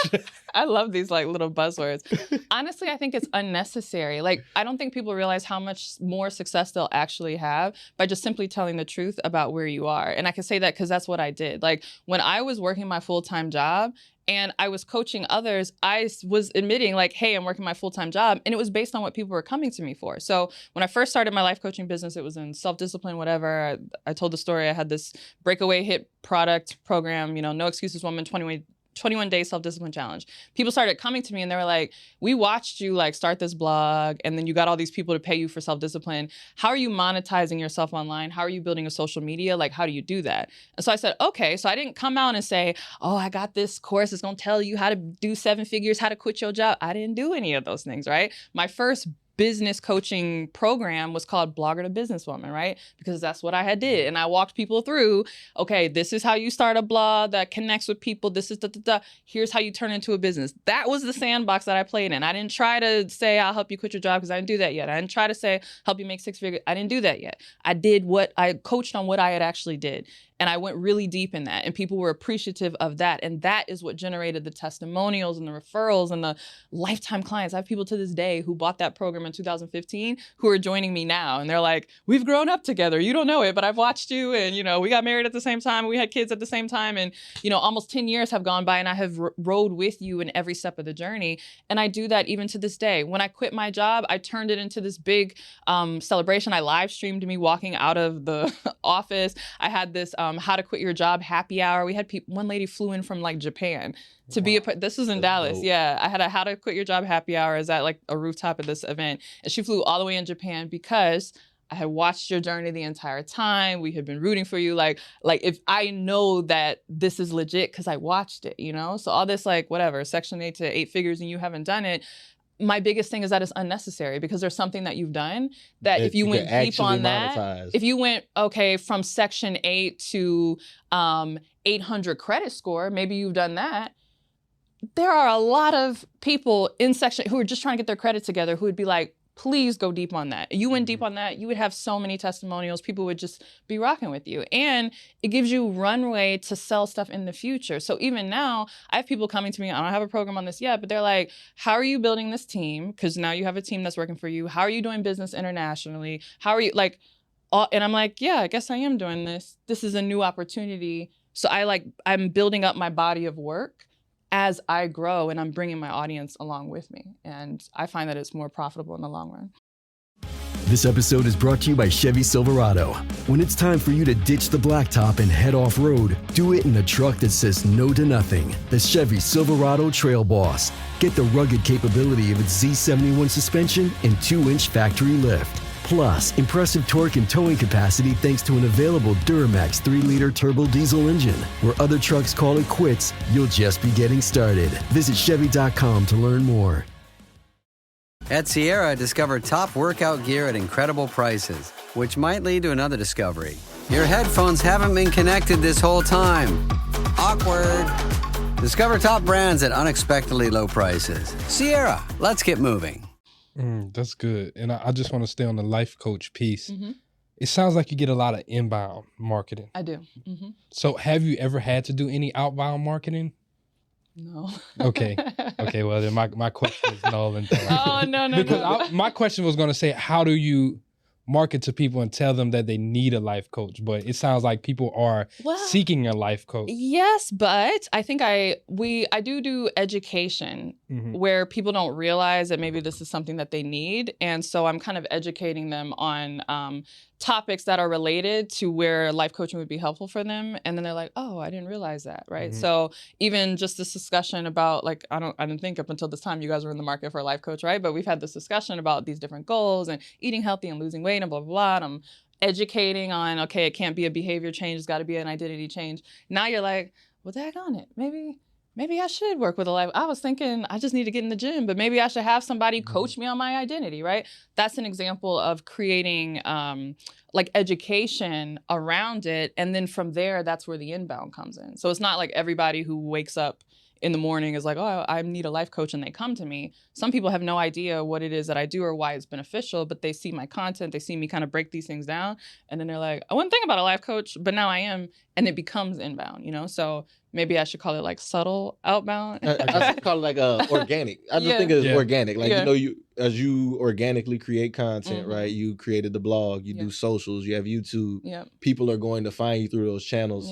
I love these like little buzzwords. Honestly, I think it's unnecessary. Like, I don't think people realize how much more success they'll actually have by just simply telling the truth about where you are. And I can say that because that's what I did. Like, when I was working my full-time job and I was coaching others, I was admitting like, hey, I'm working my full-time job. And it was based on what people were coming to me for. So when I first started my life coaching business, it was in self-discipline, whatever. I told the story. I had this breakaway hit product program, No Excuses Woman, 21-day self-discipline challenge. People started coming to me and they were like, we watched you like start this blog and then you got all these people to pay you for self-discipline. How are you monetizing yourself online? How are you building a social media? Like, how do you do that? And so I said, okay. So I didn't come out and say, oh, I got this course. It's going to tell you how to do 7 figures, how to quit your job. I didn't do any of those things, right? My first business coaching program was called Blogger to Businesswoman, right? Because that's what I had did. And I walked people through, okay, this is how you start a blog that connects with people. This is here's how you turn into a business. That was the sandbox that I played in. I didn't try to say, I'll help you quit your job because I didn't do that yet. I didn't try to say, help you make 6 figures. I didn't do that yet. I coached on what I had actually did. And I went really deep in that. And people were appreciative of that. And that is what generated the testimonials and the referrals and the lifetime clients. I have people to this day who bought that program in 2015 who are joining me now. And they're like, we've grown up together. You don't know it, but I've watched you. And, we got married at the same time. We had kids at the same time. And, almost 10 years have gone by and I have rode with you in every step of the journey. And I do that even to this day. When I quit my job, I turned it into this big celebration. I live streamed me walking out of the office. I had this how to quit your job happy hour. We had one lady flew in from like Japan to be this was in Dallas. Dope. Yeah. I had a how to quit your job happy hour is at like a rooftop at this event. And she flew all the way in Japan because I had watched your journey the entire time. We had been rooting for you. Like if I know that this is legit because I watched it, So all this like whatever, Section 8 to 8 figures and you haven't done it. My biggest thing is that it's unnecessary because there's something that you've done that if you went deep on that, if you went, okay, from Section 8 to 800 credit score, maybe you've done that. There are a lot of people in Section who are just trying to get their credit together who would be like, please go deep on that. You went deep on that, you would have so many testimonials. People would just be rocking with you. And it gives you runway to sell stuff in the future. So even now, I have people coming to me, I don't have a program on this yet, but they're like, how are you building this team? Because now you have a team that's working for you. How are you doing business internationally? How are you and I'm like, yeah, I guess I am doing this. This is a new opportunity. So I'm building up my body of work as I grow and I'm bringing my audience along with me. And I find that it's more profitable in the long run. This episode is brought to you by Chevy Silverado. When it's time for you to ditch the blacktop and head off-road, do it in a truck that says no to nothing. The Chevy Silverado Trail Boss. Get the rugged capability of its Z71 suspension and 2-inch factory lift. Plus, impressive torque and towing capacity thanks to an available Duramax 3-liter turbo diesel engine. Where other trucks call it quits, you'll just be getting started. Visit Chevy.com to learn more. At Sierra, discover top workout gear at incredible prices, which might lead to another discovery. Your headphones haven't been connected this whole time. Awkward. Discover top brands at unexpectedly low prices. Sierra, let's get moving. That's good. And I just want to stay on the life coach piece. Mm-hmm. It sounds like you get a lot of inbound marketing. I do. Mm-hmm. So have you ever had to do any outbound marketing? No. Okay. Well, then my question is null and void. Oh, no. Because my question was going to say, how do you market to people and tell them that they need a life coach? But it sounds like people are seeking a life coach. Yes, but I think I do education where people don't realize that maybe this is something that they need. And so I'm kind of educating them on topics that are related to where life coaching would be helpful for them. And then they're like, oh, I didn't realize that, right? So even just this discussion about I didn't think up until this time you guys were in the market for a life coach, right? But we've had this discussion about these different goals and eating healthy and losing weight and blah, blah, blah. And I'm educating on, okay, it can't be a behavior change, it's got to be an identity change. Now you're like, well, daggone it, maybe I should work with a life. I was thinking I just need to get in the gym, but maybe I should have somebody coach me on my identity, right? That's an example of creating like education around it. And then from there, that's where the inbound comes in. So it's not like everybody who wakes up in the morning is like, oh, I need a life coach, and they come to me. Some people have no idea what it is that I do or why it's beneficial, but they see my content, they see me kind of break these things down, and then they're like, I wouldn't think about a life coach, but now I am, and it becomes inbound, you know? So maybe I should call it like subtle outbound. I should call it like organic. I just think it's organic. Like, you know, as you organically create content, right? You created the blog, you do socials, you have YouTube. People are going to find you through those channels.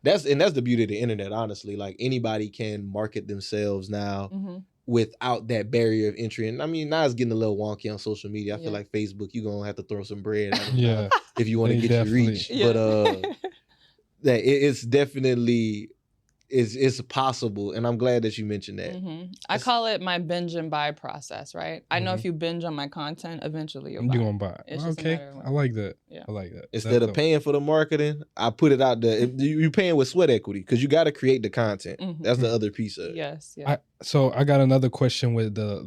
That's the beauty of the internet, honestly. Like, anybody can market themselves now without that barrier of entry. And I mean, now it's getting a little wonky on social media. I feel like Facebook, you're going to have to throw some bread at it if you want to get your reach. But that it's definitely it's possible, and I'm glad that you mentioned that. I call it my binge and buy process, right? I know if you binge on my content, eventually you're gonna buy. Okay, I like that. I like that. Instead of paying for the marketing, I put it out there. You're paying with sweat equity because you got to create the content. That's the other piece of it. So I got another question with the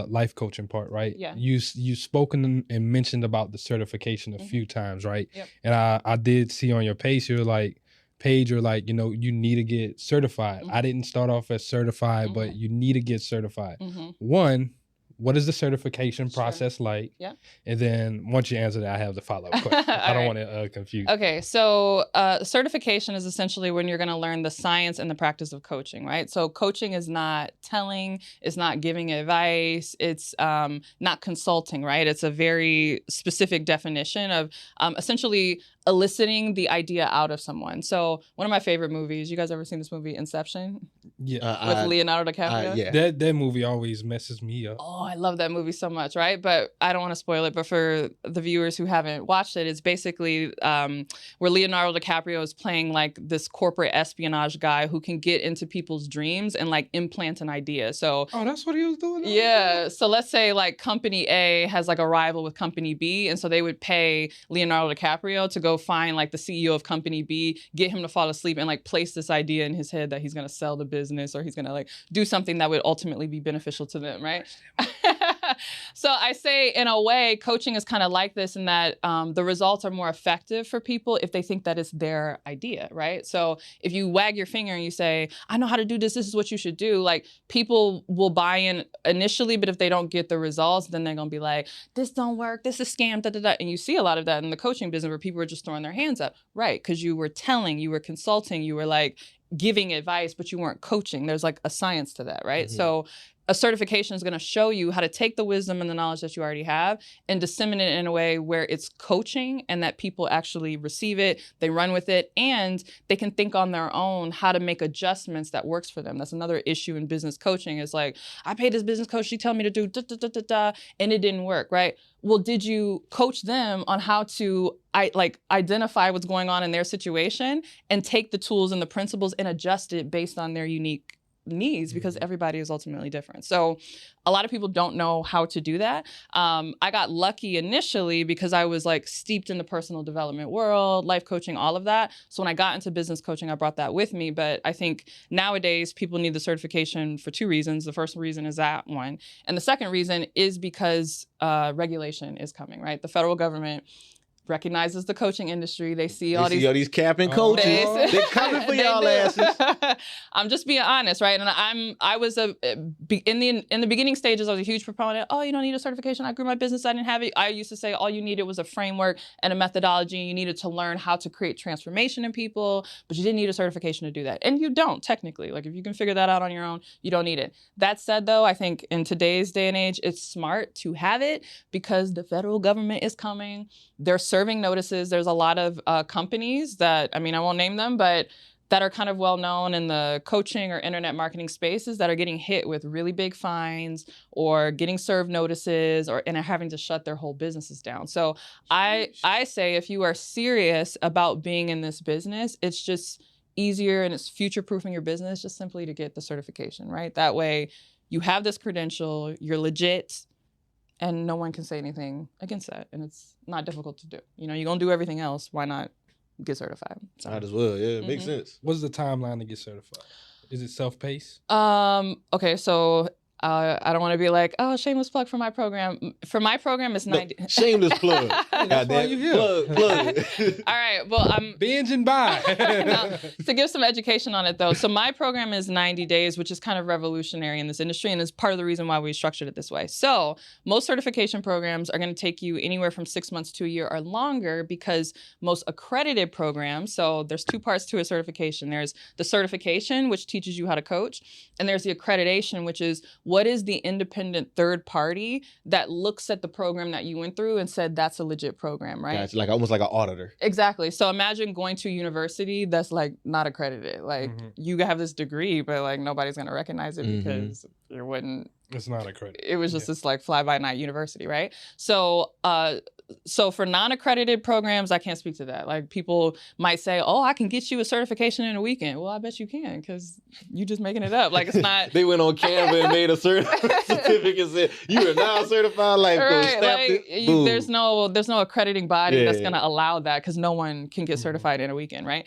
life coaching part, right? You spoken and mentioned about the certification a few times, right? And I did see on your page, you're like, you know, you need to get certified. I didn't start off as certified, but you need to get certified. One, what is the certification process like? And then once you answer that, I have the follow-up question. I don't want to confuse. Okay, so certification is essentially when you're going to learn the science and the practice of coaching, right? So coaching is not telling, it's not giving advice, it's not consulting, right? It's a very specific definition of essentially eliciting the idea out of someone. So one of my favorite movies, you guys ever seen this movie, Inception? With Leonardo DiCaprio? That movie always messes me up. Oh, I love that movie so much, right? But I don't want to spoil it, but for the viewers who haven't watched it, it's basically where Leonardo DiCaprio is playing like this corporate espionage guy who can get into people's dreams and like implant an idea. So that's what he was doing? Yeah. So let's say like company A has like a rival with company B, and so they would pay Leonardo DiCaprio to go find like the CEO of company B, get him to fall asleep and like place this idea in his head that he's going to sell the business or he's going to like do something that would ultimately be beneficial to them, right? So I say in a way, coaching is kind of like this in that the results are more effective for people if they think that it's their idea, right? So if you wag your finger and you say, I know how to do this, this is what you should do, like people will buy in initially, but if they don't get the results, then they're going to be like, this don't work, this is scam, da, da, da. And you see a lot of that in the coaching business where people are just throwing their hands up, right? Because you were telling, you were consulting, you were like giving advice, but you weren't coaching. There's like a science to that, right? So a certification is going to show you how to take the wisdom and the knowledge that you already have and disseminate it in a way where it's coaching and that people actually receive it, they run with it, and they can think on their own how to make adjustments that works for them. That's another issue in business coaching is like, I paid this business coach, she told me to do da, da, da, da, da, and it didn't work, right? Well, did you coach them on how to identify what's going on in their situation and take the tools and the principles and adjust it based on their unique needs, because everybody is ultimately different. So a lot of people don't know how to do that. I got lucky initially because I was like steeped in the personal development world, life coaching, all of that. So when I got into business coaching, I brought that with me. But I think nowadays people need the certification for two reasons. The first reason is that one. And the second reason is because regulation is coming, right? The federal government recognizes the coaching industry. They see all these capping coaches. They're coming for y'all asses. I'm just being honest, right? And I was in the beginning stages, I was a huge proponent. Oh, you don't need a certification. I grew my business. I didn't have it. I used to say all you needed was a framework and a methodology. You needed to learn how to create transformation in people, but you didn't need a certification to do that. And you don't technically. Like if you can figure that out on your own, you don't need it. That said, though, I think in today's day and age, it's smart to have it because the federal government is coming. They're serving notices. There's a lot of companies that, I mean, I won't name them, but that are kind of well known in the coaching or internet marketing spaces that are getting hit with really big fines or getting served notices and are having to shut their whole businesses down. So I say if you are serious about being in this business, it's just easier and it's future-proofing your business just simply to get the certification, right? That way you have this credential, you're legit, and no one can say anything against that. And it's not difficult to do. You know, you're going to do everything else. Why not get certified? So. Might as well. Yeah, it makes sense. What's the timeline to get certified? Is it self-paced? Okay, so I don't want to be like, oh, shameless plug for my program. For my program, it's 90. Shameless plug. That's why you here. Plug. All right. Well, I'm binge and buy. Now, to give some education on it, though. So my program is 90 days, which is kind of revolutionary in this industry, and is part of the reason why we structured it this way. So most certification programs are going to take you anywhere from 6 months to a year or longer, because most accredited programs, so there's two parts to a certification. There's the certification, which teaches you how to coach, and there's the accreditation, which is what is the independent third party that looks at the program that you went through and said that's a legit program, right? Gotcha. Like almost like an auditor. Exactly. So imagine going to a university that's like not accredited. Like you have this degree, but like nobody's gonna recognize it because it wouldn't. It's not accredited. It was just this like fly-by-night university, right? So so for non-accredited programs, I can't speak to that. Like people might say, oh, I can get you a certification in a weekend. Well, I bet you can, because you just making it up. Like it's not. They went on Canva and made a certificate said you are now certified life coach. Right, like, there's no accrediting body that's going to allow that, because no one can get certified in a weekend, right?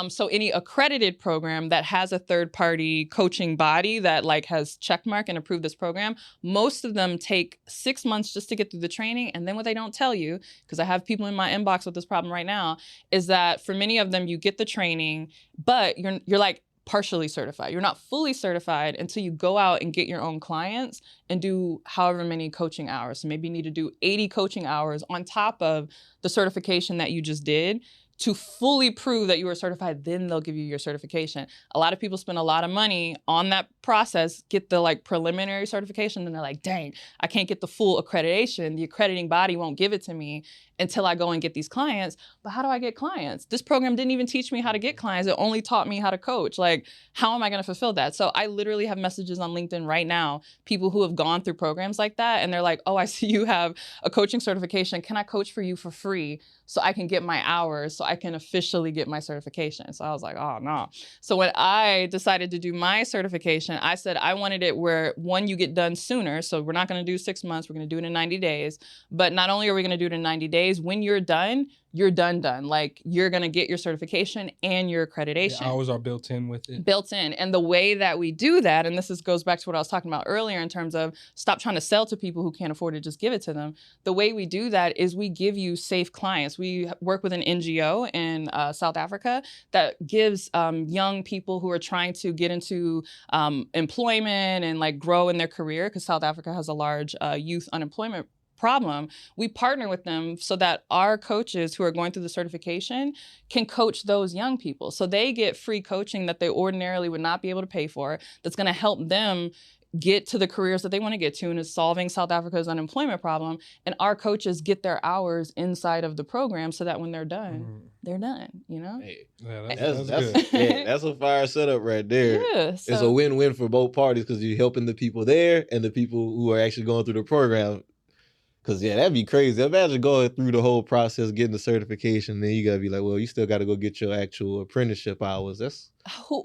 So any accredited program that has a third-party coaching body that like has checkmark and approved this program, most of them take 6 months just to get through the training. And then what they don't tell you, because I have people in my inbox with this problem right now, is that for many of them, you get the training, but you're like partially certified. You're not fully certified until you go out and get your own clients and do however many coaching hours. So maybe you need to do 80 coaching hours on top of the certification that you just did to fully prove that you were certified. Then they'll give you your certification. A lot of people spend a lot of money on that process, get the like preliminary certification, and they're like, dang, I can't get the full accreditation. The accrediting body won't give it to me until I go and get these clients. But how do I get clients? This program didn't even teach me how to get clients. It only taught me how to coach. Like, how am I going to fulfill that? So I literally have messages on LinkedIn right now, people who have gone through programs like that, and they're like, oh, I see you have a coaching certification. Can I coach for you for free so I can get my hours, so I can officially get my certification? So I was like, oh, no. So when I decided to do my certification, I said I wanted it where, one, you get done sooner. So we're not going to do 6 months. We're going to do it in 90 days. But not only are we going to do it in 90 days, when you're done, you're done. Like, you're going to get your certification and your accreditation. The hours are built in with it. Built in. And the way that we do that, and goes back to what I was talking about earlier in terms of stop trying to sell to people who can't afford to just give it to them. The way we do that is we give you safe clients. We work with an NGO in South Africa that gives young people who are trying to get into employment and like grow in their career, because South Africa has a large youth unemployment problem. We partner with them so that our coaches who are going through the certification can coach those young people. So they get free coaching that they ordinarily would not be able to pay for, that's going to help them get to the careers that they want to get to, and is solving South Africa's unemployment problem. And our coaches get their hours inside of the program so that when they're done, they're done, you know? Hey, yeah, that's good. Yeah, that's a fire setup right there. Yeah, it's a win-win for both parties, because you're helping the people there and the people who are actually going through the program. Because, yeah, that'd be crazy. Imagine going through the whole process, getting the certification, then you got to be like, well, you still got to go get your actual apprenticeship hours. That's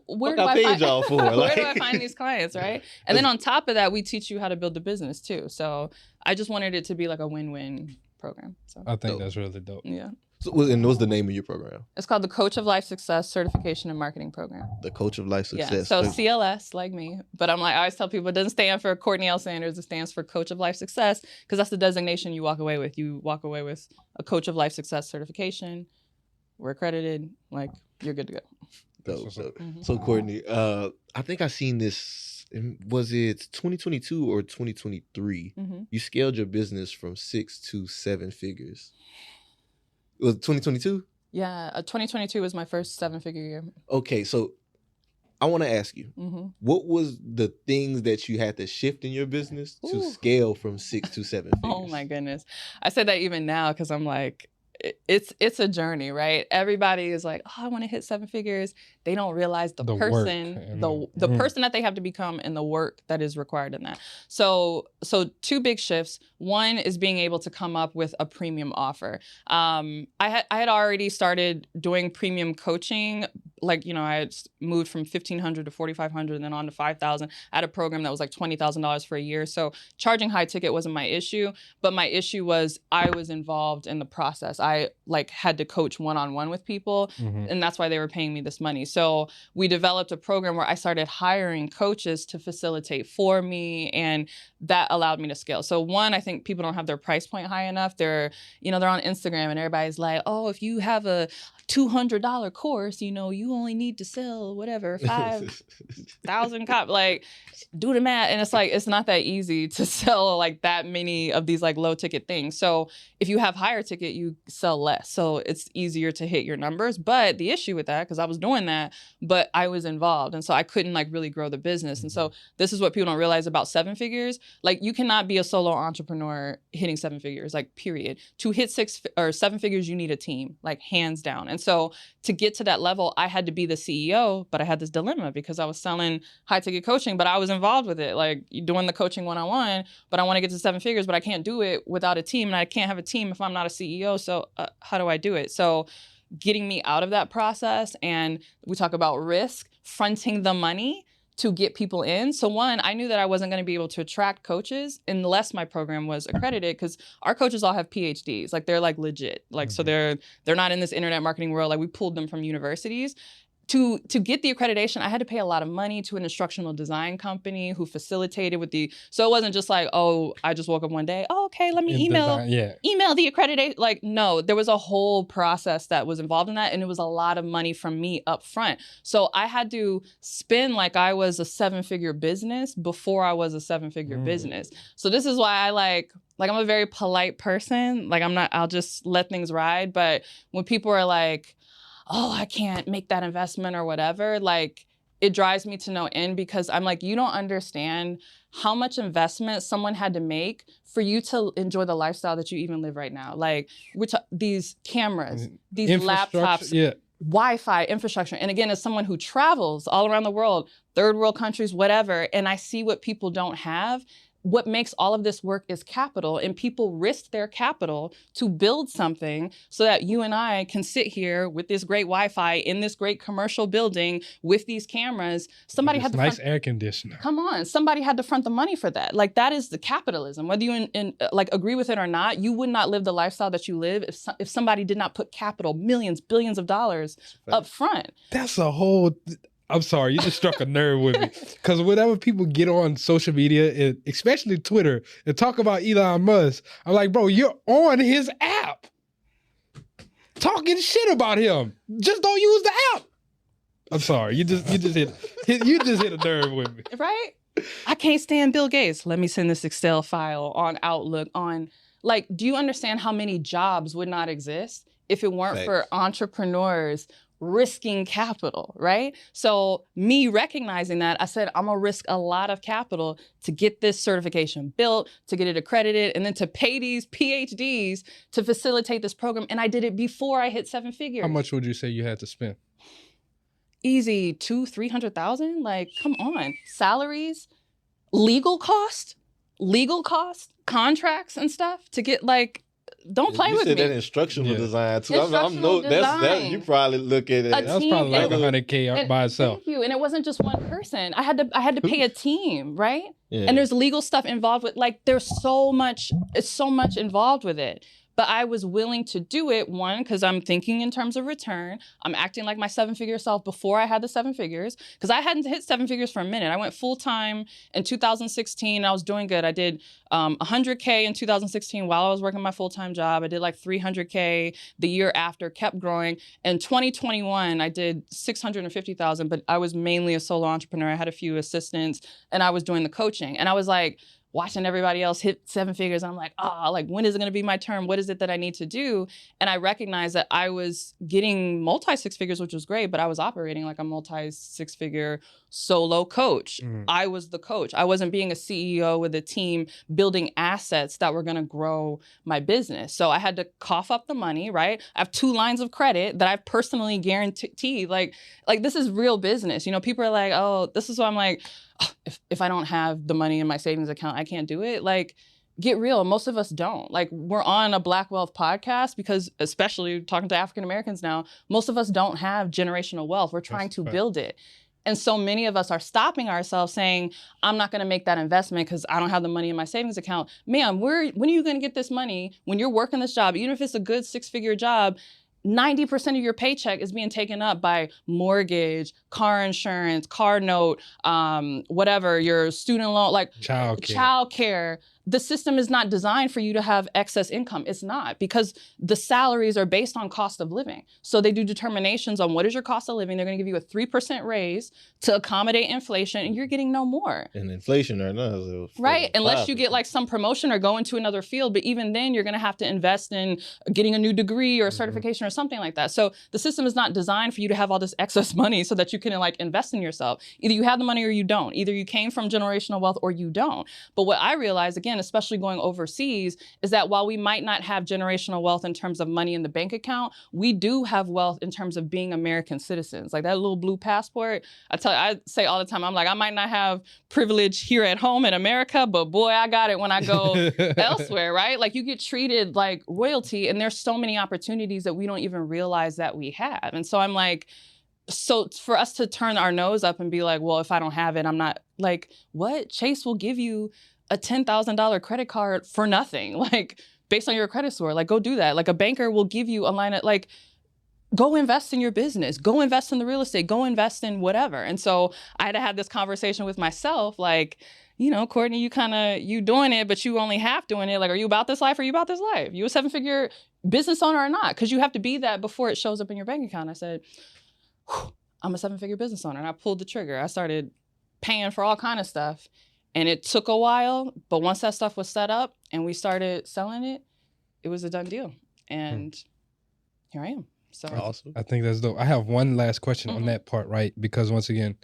where do I find y'all for? Where do I find these clients, right? And then on top of that, we teach you how to build the business, too. So I just wanted it to be like a win-win program. So I think that's really dope. Yeah. So, and what's the name of your program? It's called the Coach of Life Success Certification and Marketing Program. The Coach of Life Success. Yeah, so CLS, like me. But I'm like, I always tell people it doesn't stand for Courtney L Sanders. It stands for Coach of Life Success, because that's the designation you walk away with. You walk away with a Coach of Life Success certification. We're accredited. Like, you're good to go. Dope. So, Courtney, I think I seen this. Was it 2022 or 2023? You scaled your business from 6 to 7 figures. It was 2022? Yeah, 2022 was my first 7-figure year. Okay, so I want to ask you, what was the things that you had to shift in your business to scale from 6 to 7 figures? Oh my goodness. I say that even now because I'm like, it's a journey, right? Everybody is like, oh, I want to hit 7 figures. They don't realize the person, the person that they have to become and the work that is required in that. So 2 big shifts. One is being able to come up with a premium offer. I had already started doing premium coaching like, I had moved from $1,500 to $4,500 and then on to $5,000. I had a program that was like $20,000 for a year. So charging high ticket wasn't my issue, but my issue was I was involved in the process. I like had to coach one-on-one with people, and that's why they were paying me this money. So we developed a program where I started hiring coaches to facilitate for me, and that allowed me to scale. So one, I think people don't have their price point high enough. They're on Instagram and everybody's like, oh, if you have a $200 course, you only need to sell whatever 5,000 copies. Like, do the math, and it's like it's not that easy to sell like that many of these like low ticket things. So if you have higher ticket, you sell less. So it's easier to hit your numbers. But the issue with that, because I was doing that, but I was involved, and so I couldn't like really grow the business. And so this is what people don't realize about seven figures. Like, you cannot be a solo entrepreneur hitting seven figures. Like, period. To hit 6 or 7 figures, you need a team, like hands down. And so to get to that level, I had to be the CEO, but I had this dilemma because I was selling high ticket coaching, but I was involved with it, like doing the coaching one-on-one, but I want to get to 7 figures, but I can't do it without a team, and I can't have a team if I'm not a CEO. So how do I do it? So getting me out of that process, and we talk about risk, fronting the money to get people in. So one, I knew that I wasn't going to be able to attract coaches unless my program was accredited, because our coaches all have PhDs. Like, they're like legit. Like, so they're not in this internet marketing world. Like, we pulled them from universities. To get the accreditation, I had to pay a lot of money to an instructional design company who facilitated with so it wasn't just like, oh, I just woke up one day, oh, okay, let me email the accreditation. Like, no, there was a whole process that was involved in that, and it was a lot of money from me up front. So I had to spend like I was a 7-figure business before I was a 7-figure business. So this is why I like I'm a very polite person. Like, I'll just let things ride. But when people are like, oh, I can't make that investment or whatever, like, it drives me to no end, because I'm like, you don't understand how much investment someone had to make for you to enjoy the lifestyle that you even live right now. Like, these cameras, these laptops, Wi-Fi infrastructure. And again, as someone who travels all around the world, third world countries, whatever, and I see what people don't have, what makes all of this work is capital, and people risk their capital to build something so that you and I can sit here with this great Wi-Fi in this great commercial building with these cameras. Somebody had nice air conditioner. Come on, somebody had to front the money for that. Like, that is the capitalism. Whether you like agree with it or not, you would not live the lifestyle that you live if somebody did not put capital, millions, billions of dollars up front. That's a whole. I'm sorry, you just struck a nerve with me. Because whenever people get on social media, especially Twitter, and talk about Elon Musk, I'm like, bro, you're on his app. Talking shit about him. Just don't use the app. I'm sorry, you just hit a nerve with me. Right? I can't stand Bill Gates. Let me send this Excel file on Outlook like, do you understand how many jobs would not exist if it weren't for entrepreneurs risking capital, right? So me recognizing that, I said, I'm gonna risk a lot of capital to get this certification built, to get it accredited, and then to pay these PhDs to facilitate this program. And I did it before I hit 7 figures. How much would you say you had to spend? Easy, $200,000-$300,000. Like, come on. Salaries, legal cost, contracts and stuff to get like. Don't play with me. You said that instructional design too. That's you probably look at it. That's probably like $100K by itself. Thank you. And it wasn't just one person. I had to pay a team, right? Yeah. And there's legal stuff involved with, like, there's so much involved with it. But I was willing to do it, one, because I'm thinking in terms of return. I'm acting like my 7-figure self before I had the 7 figures, because I hadn't hit 7 figures for a minute. I went full-time in 2016. I was doing good. I did $100K in 2016 while I was working my full-time job. I did like $300K the year after, kept growing. In 2021, I did $650,000, but I was mainly a solo entrepreneur. I had a few assistants, and I was doing the coaching. And I was like, watching everybody else hit 7 figures. I'm like, like, when is it going to be my turn? What is it that I need to do? And I recognized that I was getting multi-6 figures, which was great, but I was operating like a multi-6 figure solo coach. I was the coach. I wasn't being a CEO with a team building assets that were going to grow my business. So I had to cough up the money, right? I have 2 lines of credit that I've personally guaranteed. Like this is real business. You know, people are like, oh, this is why I'm like, if I don't have the money in my savings account, I can't do it. Like, get real. Most of us don't. Like, we're on a Black Wealth podcast because, especially talking to African Americans now, most of us don't have generational wealth. We're trying to build it. And so many of us are stopping ourselves saying, I'm not going to make that investment because I don't have the money in my savings account. Ma'am, when are you going to get this money? When you're working this job, even if it's a good 6-figure job, 90% of your paycheck is being taken up by mortgage, car insurance, car note, whatever, your student loan, like child care. The system is not designed for you to have excess income. It's not, because the salaries are based on cost of living. So they do determinations on what is your cost of living. They're going to give you a 3% raise to accommodate inflation, and you're getting no more. And inflation right now is right, unless you get like some promotion or go into another field. But even then, you're going to have to invest in getting a new degree or a certification or something like that. So the system is not designed for you to have all this excess money so that you can like invest in yourself. Either you have the money or you don't. Either you came from generational wealth or you don't. But what I realized, again, especially going overseas, is that while we might not have generational wealth in terms of money in the bank account, we do have wealth in terms of being American citizens. Like that little blue passport, I say all the time, I'm like, I might not have privilege here at home in America, but boy, I got it when I go elsewhere, right? Like you get treated like royalty, and there's so many opportunities that we don't even realize that we have. And so I'm like, so for us to turn our nose up and be like, well, if I don't have it, I'm not, like, what? Chase will give you a $10,000 credit card for nothing, like based on your credit score. Like, go do that. Like a banker will give you a line of, like, go invest in your business, go invest in the real estate, go invest in whatever. And so I had to have this conversation with myself, like, you know, Courtney, you doing it, but you only half doing it. Like, are you about this life or are you about this life? You a 7-figure business owner or not? Because you have to be that before it shows up in your bank account. I said, I'm a 7-figure business owner. And I pulled the trigger. I started paying for all kind of stuff. And it took a while, but once that stuff was set up and we started selling it, it was a done deal. And here I am. So awesome. I think that's dope. I have one last question on that part, right? Because once again,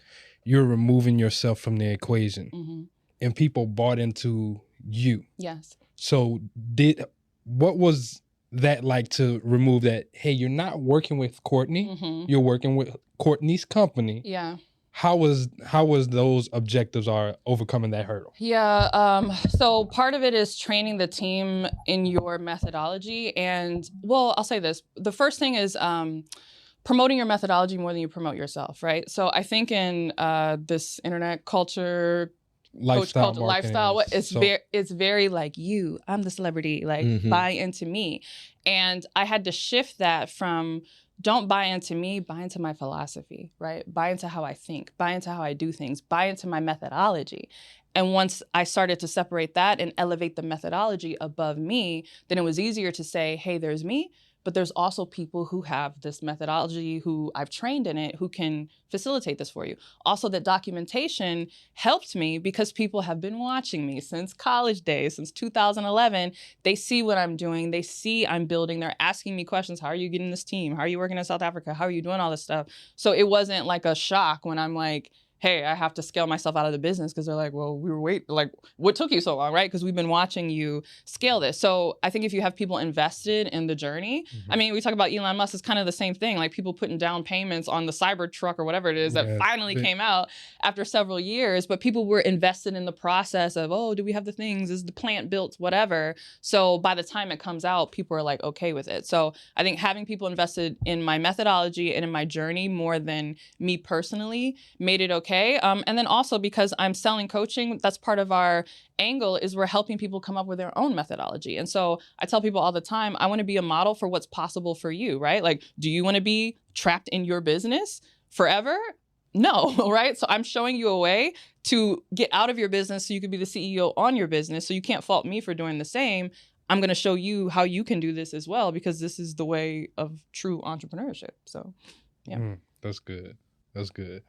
you're removing yourself from the equation and people bought into you. Yes. So what was that like to remove that? Hey, you're not working with Courtney, you're working with Courtney's company. Yeah. How was those objectives are overcoming that hurdle? Yeah, so part of it is training the team in your methodology. And, well, I'll say this. The first thing is promoting your methodology more than you promote yourself, right? So I think in this internet culture, lifestyle, it's very like you, I'm the celebrity, like buy into me. And I had to shift that from don't buy into me, buy into my philosophy, right? Buy into how I think, buy into how I do things, buy into my methodology. And once I started to separate that and elevate the methodology above me, then it was easier to say, hey, there's me, but there's also people who have this methodology, who I've trained in it, who can facilitate this for you. Also, that documentation helped me because people have been watching me since college days, since 2011. They see what I'm doing. They see I'm building. They're asking me questions. How are you getting this team? How are you working in South Africa? How are you doing all this stuff? So it wasn't like a shock when I'm like, hey, I have to scale myself out of the business, because they're like, well, we were waiting, like, what took you so long, right? Because we've been watching you scale this. So I think if you have people invested in the journey, I mean, we talk about Elon Musk, it's kind of the same thing, like people putting down payments on the Cybertruck or whatever it is that finally came out after several years, but people were invested in the process of, oh, do we have the things? Is the plant built? Whatever. So by the time it comes out, people are like, okay with it. So I think having people invested in my methodology and in my journey more than me personally made it okay. And then also because I'm selling coaching, that's part of our angle, is we're helping people come up with their own methodology. And so I tell people all the time, I want to be a model for what's possible for you, right? Like, do you want to be trapped in your business forever? No, right? So I'm showing you a way to get out of your business so you can be the CEO on your business. So you can't fault me for doing the same. I'm going to show you how you can do this as well, because this is the way of true entrepreneurship. So, yeah. That's good. That's good.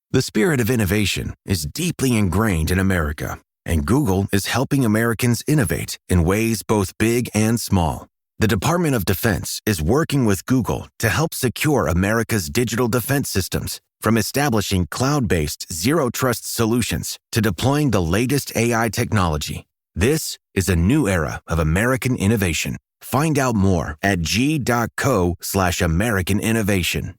The spirit of innovation is deeply ingrained in America, and Google is helping Americans innovate in ways both big and small. The Department of Defense is working with Google to help secure America's digital defense systems, from establishing cloud-based zero-trust solutions to deploying the latest AI technology. This is a new era of American innovation. Find out more at g.co/American innovation.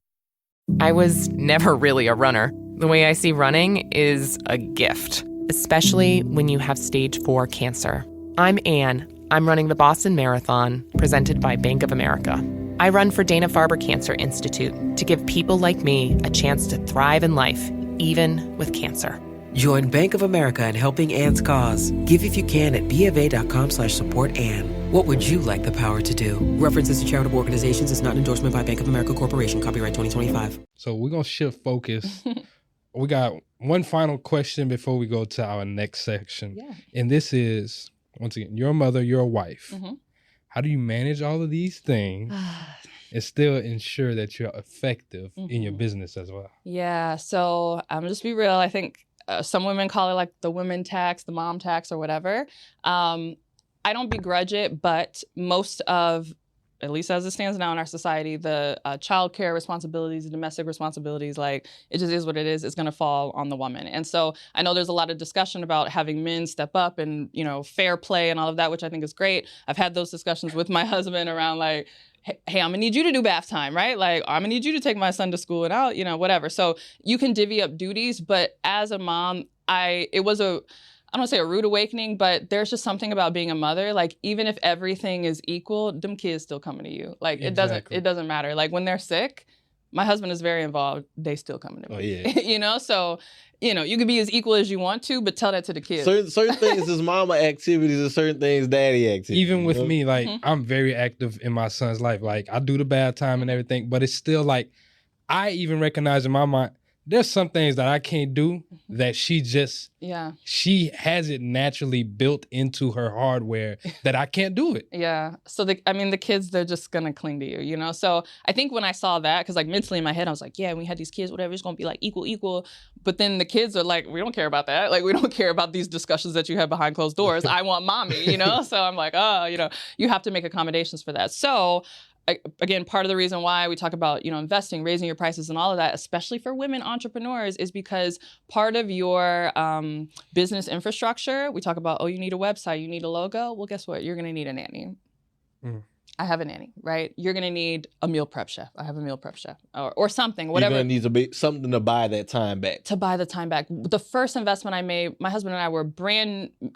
I was never really a runner. The way I see running is a gift, especially when you have stage 4 cancer. I'm Anne. I'm running the Boston Marathon, presented by Bank of America. I run for Dana-Farber Cancer Institute to give people like me a chance to thrive in life, even with cancer. Join Bank of America in helping Anne's cause. Give if you can at BofA.com/supportAnne. What would you like the power to do? References to charitable organizations is not an endorsement by Bank of America Corporation. Copyright 2025. So we're going to shift focus. We got one final question before we go to our next section. Yeah. And this is, once again, you're a mother, you're a wife. Mm-hmm. How do you manage all of these things and still ensure that you're effective in your business as well? Yeah, so I'm just be real. I think some women call it like the women tax, the mom tax, or whatever. I don't begrudge it, but most of, at least as it stands now in our society, the childcare responsibilities, the domestic responsibilities, like it just is what it is. It's going to fall on the woman. And so I know there's a lot of discussion about having men step up and, you know, fair play and all of that, which I think is great. I've had those discussions with my husband around like, hey, I'm gonna need you to do bath time, right? Like, I'm gonna need you to take my son to school and out, you know, whatever. So you can divvy up duties, but as a mom, it was I don't want to say a rude awakening, but there's just something about being a mother. Like, even if everything is equal, them kids still coming to you. Like, Exactly. it doesn't matter. Like, when they're sick, my husband is very involved. They still coming to me. Oh, yeah. You know, so, you know, you can be as equal as you want to, but tell that to the kids. Certain things is mama activities and certain things daddy activities. Even with me, like, I'm very active in my son's life. Like, I do the bath time and everything, but it's still like, I even recognize in my mind, there's some things that I can't do that she has it naturally built into her hardware that I can't do it. Yeah. So, the kids, they're just going to cling to you, you know? So I think when I saw that, because like mentally in my head, I was like, yeah, we had these kids, whatever, it's going to be like equal. But then the kids are like, we don't care about that. Like, we don't care about these discussions that you have behind closed doors. I want mommy, you know? So I'm like, oh, you know, you have to make accommodations for that. So again, part of the reason why we talk about, you know, investing, raising your prices and all of that, especially for women entrepreneurs, is because part of your business infrastructure, we talk about, oh, you need a website, you need a logo. Well, guess what? You're going to need a nanny. I have a nanny, right? You're going to need a meal prep chef. I have a meal prep chef or something, whatever. You're going to need to be something to buy that time back. To buy the time back. The first investment I made, my husband and I were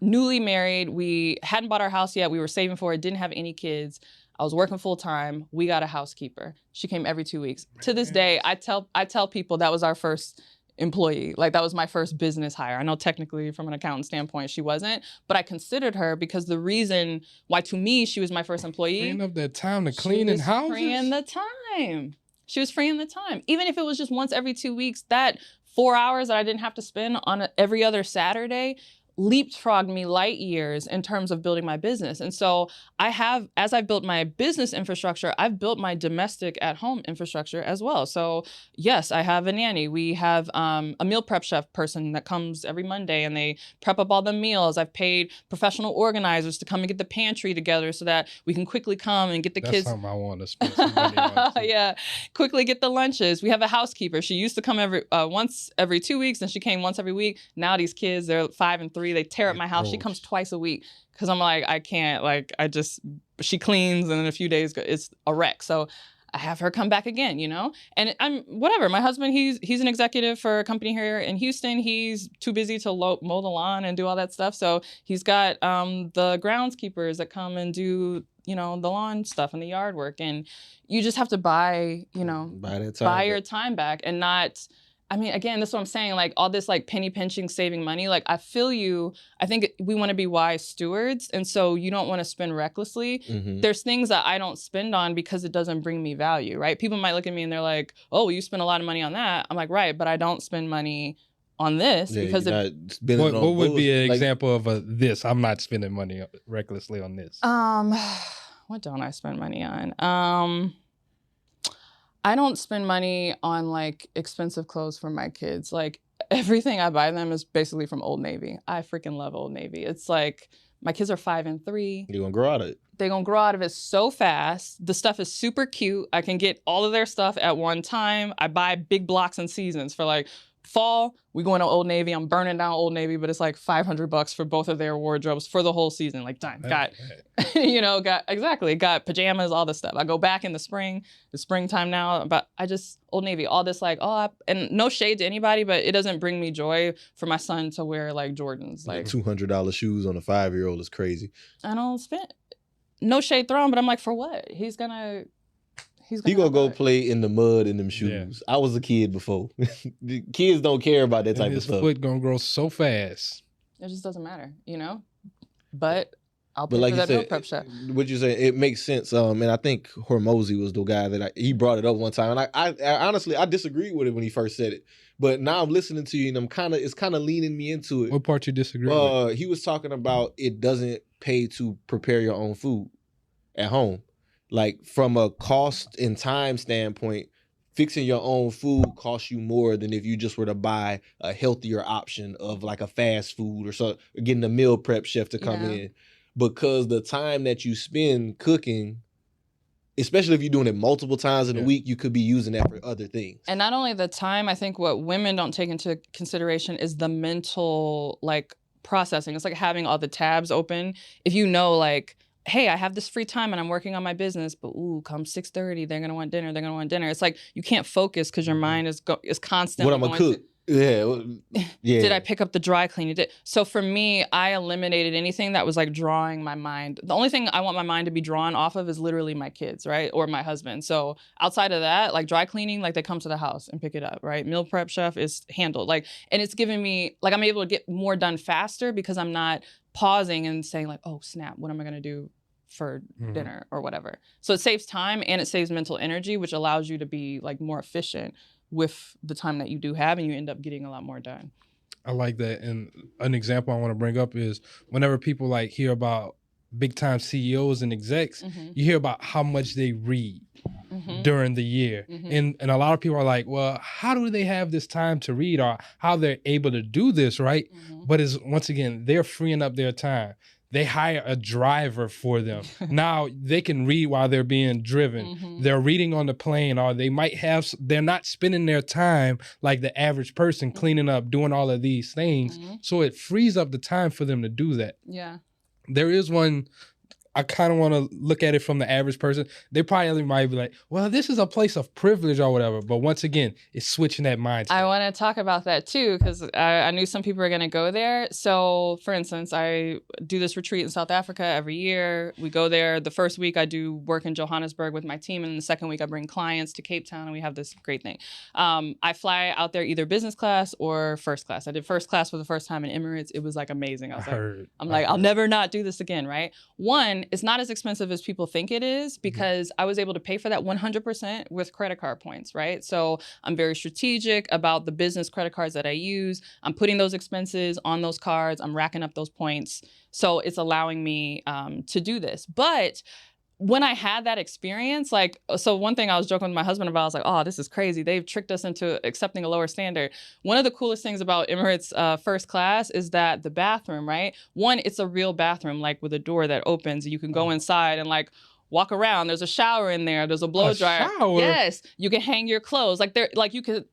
newly married. We hadn't bought our house yet. We were saving for it, didn't have any kids. I was working full time. We got a housekeeper. She came every 2 weeks. To this day, I tell people that was our first employee. Like, that was my first business hire. I know technically from an accountant standpoint, she wasn't, but I considered her because the reason why to me she was my first employee. Freeing up that time to clean in houses. Freeing the time. She was freeing the time. Even if it was just once every 2 weeks, that 4 hours that I didn't have to spend on every other Saturday leapfrogged me light years in terms of building my business. And so as I've built my business infrastructure, I've built my domestic at-home infrastructure as well. So yes, I have a nanny. We have a meal prep chef person that comes every Monday and they prep up all the meals. I've paid professional organizers to come and get the pantry together so that we can quickly come and get the kids. That's something I want to spend some money on too. Yeah, quickly get the lunches. We have a housekeeper. She used to come once every 2 weeks and she came once every week. Now these kids, they're 5 and 3. They tear up my house. She comes twice a week because I'm like, I can't, like, she cleans and in a few days it's a wreck. So I have her come back again, you know? And whatever. My husband, he's an executive for a company here in Houston. He's too busy to mow the lawn and do all that stuff. So he's got the groundskeepers that come and do, you know, the lawn stuff and the yard work. And you just have to buy your time back and not... I mean, again, that's what I'm saying. Like, all this, like, penny pinching, saving money. Like, I feel you. I think we want to be wise stewards. And so you don't want to spend recklessly. Mm-hmm. There's things that I don't spend on because it doesn't bring me value, right? People might look at me and they're like, oh, you spend a lot of money on that. I'm like, right, but I don't spend money on this because what would be an example of this? I'm not spending money recklessly on this. What don't I spend money on? I don't spend money on, like, expensive clothes for my kids. Like, everything I buy them is basically from Old Navy. I freaking love Old Navy. It's like, my kids are 5 and 3. You're going to grow out of it. They're going to grow out of it so fast. The stuff is super cute. I can get all of their stuff at one time. I buy big blocks and seasons for, like, Fall, we going to Old Navy. I'm burning down Old Navy, but it's like $500 for both of their wardrobes for the whole season. Like, done. Got pajamas, all this stuff. I go back in the springtime now, but Old Navy, all this and no shade to anybody, but it doesn't bring me joy for my son to wear like Jordans. Like $200 shoes on a 5-year-old is crazy. I don't spend, no shade thrown, but I'm like, for what? He gonna go play in the mud in them shoes. Yeah. I was a kid before. The kids don't care about that type of stuff. His foot gonna grow so fast. It just doesn't matter, But I'll pay for that meal prep chef. What you say, it makes sense. And I think Hormozy was the guy that he brought it up one time. And I honestly, I disagreed with it when he first said it. But now I'm listening to you and it's kind of leaning me into it. What part you disagree with? He was talking about it doesn't pay to prepare your own food at home. Like from a cost and time standpoint, fixing your own food costs you more than if you just were to buy a healthier option of like a fast food or so, getting a meal prep chef to come in. Because the time that you spend cooking, especially if you're doing it multiple times in a week, you could be using that for other things. And not only the time, I think what women don't take into consideration is the mental processing. It's like having all the tabs open. If hey, I have this free time and I'm working on my business, but come 6:30, they're gonna want dinner. It's like you can't focus because your mind is constantly. What I'm gonna cook? Yeah. Did I pick up the dry cleaning? So for me, I eliminated anything that was like drawing my mind. The only thing I want my mind to be drawn off of is literally my kids, right, or my husband. So outside of that, like dry cleaning, like they come to the house and pick it up, right? Meal prep chef is handled, and it's giving me I'm able to get more done faster because I'm not pausing and saying oh snap, what am I gonna do for dinner or whatever. So it saves time and it saves mental energy, which allows you to be more efficient with the time that you do have, and you end up getting a lot more done. I like that. And an example I want to bring up is whenever people hear about big time CEOs and execs, you hear about how much they read during the year. And a lot of people are like, well, how do they have this time to read, or how they're able to do this, right? But once again, they're freeing up their time. They hire a driver for them. Now they can read while they're being driven. They're reading on the plane, or they're not spending their time like the average person cleaning up, doing all of these things. So it frees up the time for them to do that. Yeah. There is one, I kind of want to look at it from the average person. They probably might be like, well, this is a place of privilege or whatever. But once again, it's switching that mindset. I want to talk about that too, because I knew some people were going to go there. So for instance, I do this retreat in South Africa every year. We go there. The first week I do work in Johannesburg with my team. And the second week I bring clients to Cape Town and we have this great thing. I fly out there either business class or first class. I did first class for the first time in Emirates. It was amazing. I'll never not do this again, right? One, it's not as expensive as people think it is because I was able to pay for that 100% with credit card points, right? So I'm very strategic about the business credit cards that I use. I'm putting those expenses on those cards. I'm racking up those points. So it's allowing me to do this. But when I had that experience, so one thing I was joking with my husband about, I was like, oh, this is crazy. They've tricked us into accepting a lower standard. One of the coolest things about Emirates first class is that the bathroom, right? One, it's a real bathroom, with a door that opens. You can go inside and walk around. There's a shower in there. There's a blow dryer. Shower? Yes, you can hang your clothes.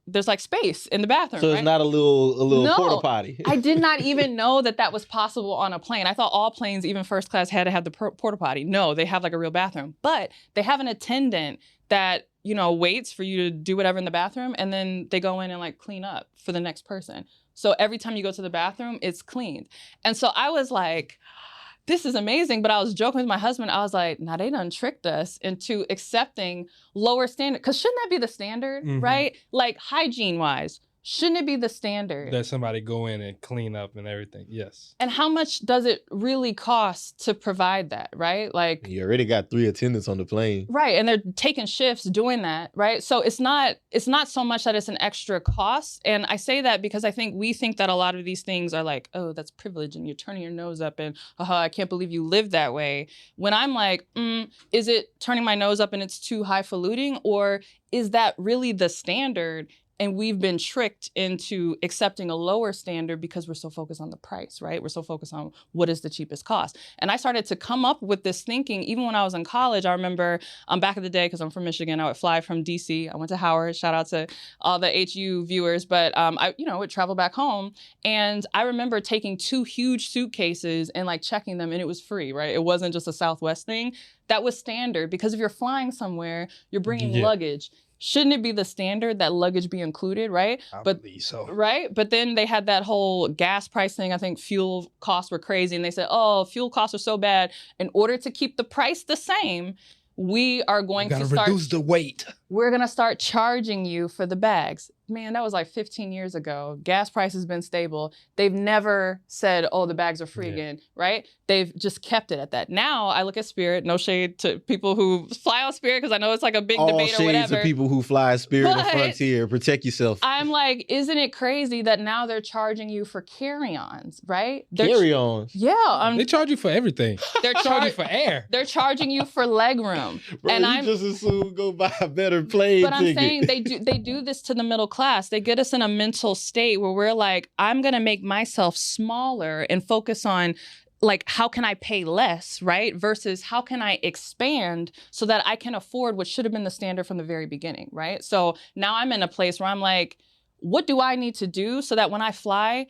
There's space in the bathroom. So it's not a little porta potty. I did not even know that was possible on a plane. I thought all planes, even first class, had to have the porta potty. No, they have a real bathroom, but they have an attendant that waits for you to do whatever in the bathroom, and then they go in and clean up for the next person. So every time you go to the bathroom, it's cleaned. And so I was like, this is amazing. But I was joking with my husband. I was like, now they done tricked us into accepting lower standard. Because shouldn't that be the standard, right? Hygiene wise, shouldn't it be the standard? That somebody go in and clean up and everything, yes. And how much does it really cost to provide that, right? You already got 3 attendants on the plane. Right, and they're taking shifts doing that, right? So it's not so much that it's an extra cost. And I say that because I think we think that a lot of these things are oh, that's privilege, and you're turning your nose up and, I can't believe you live that way. When I'm is it turning my nose up and it's too highfalutin, or is that really the standard? And we've been tricked into accepting a lower standard because we're so focused on the price, right? We're so focused on what is the cheapest cost. And I started to come up with this thinking, even when I was in college. I remember back in the day, because I'm from Michigan, I would fly from DC. I went to Howard. Shout out to all the HU viewers. But I would travel back home. And I remember taking 2 huge suitcases and like checking them, and it was free, right? It wasn't just a Southwest thing. That was standard, because if you're flying somewhere, you're bringing luggage. Shouldn't it be the standard that luggage be included, right? I believe so. Right? But then they had that whole gas price thing. I think fuel costs were crazy. And they said, oh, fuel costs are so bad. In order to keep the price the same, we are going to start... reduce the weight. We're going to start charging you for the bags. Man, that was like 15 years ago. Gas price has been stable. They've never said, oh, the bags are free again, right? They've just kept it at that. Now I look at Spirit, no shade to people who fly on Spirit, because I know it's like a big debate or whatever. All shades to people who fly Spirit and Frontier. Protect yourself. I'm like, isn't it crazy that now they're charging you for carry-ons, right? Carry-ons? Yeah. They charge you for everything. They're charging for air. They're charging you for leg room. Bro, and I'm just as soon go buy a better plane But I'm ticket. saying they do this to the middle class. They get us in a mental state where we're like, I'm going to make myself smaller and focus on like, how can I pay less, right? Versus how can I expand so that I can afford what should have been the standard from the very beginning, right? So now I'm in a place where I'm like, what do I need to do so that when I fly,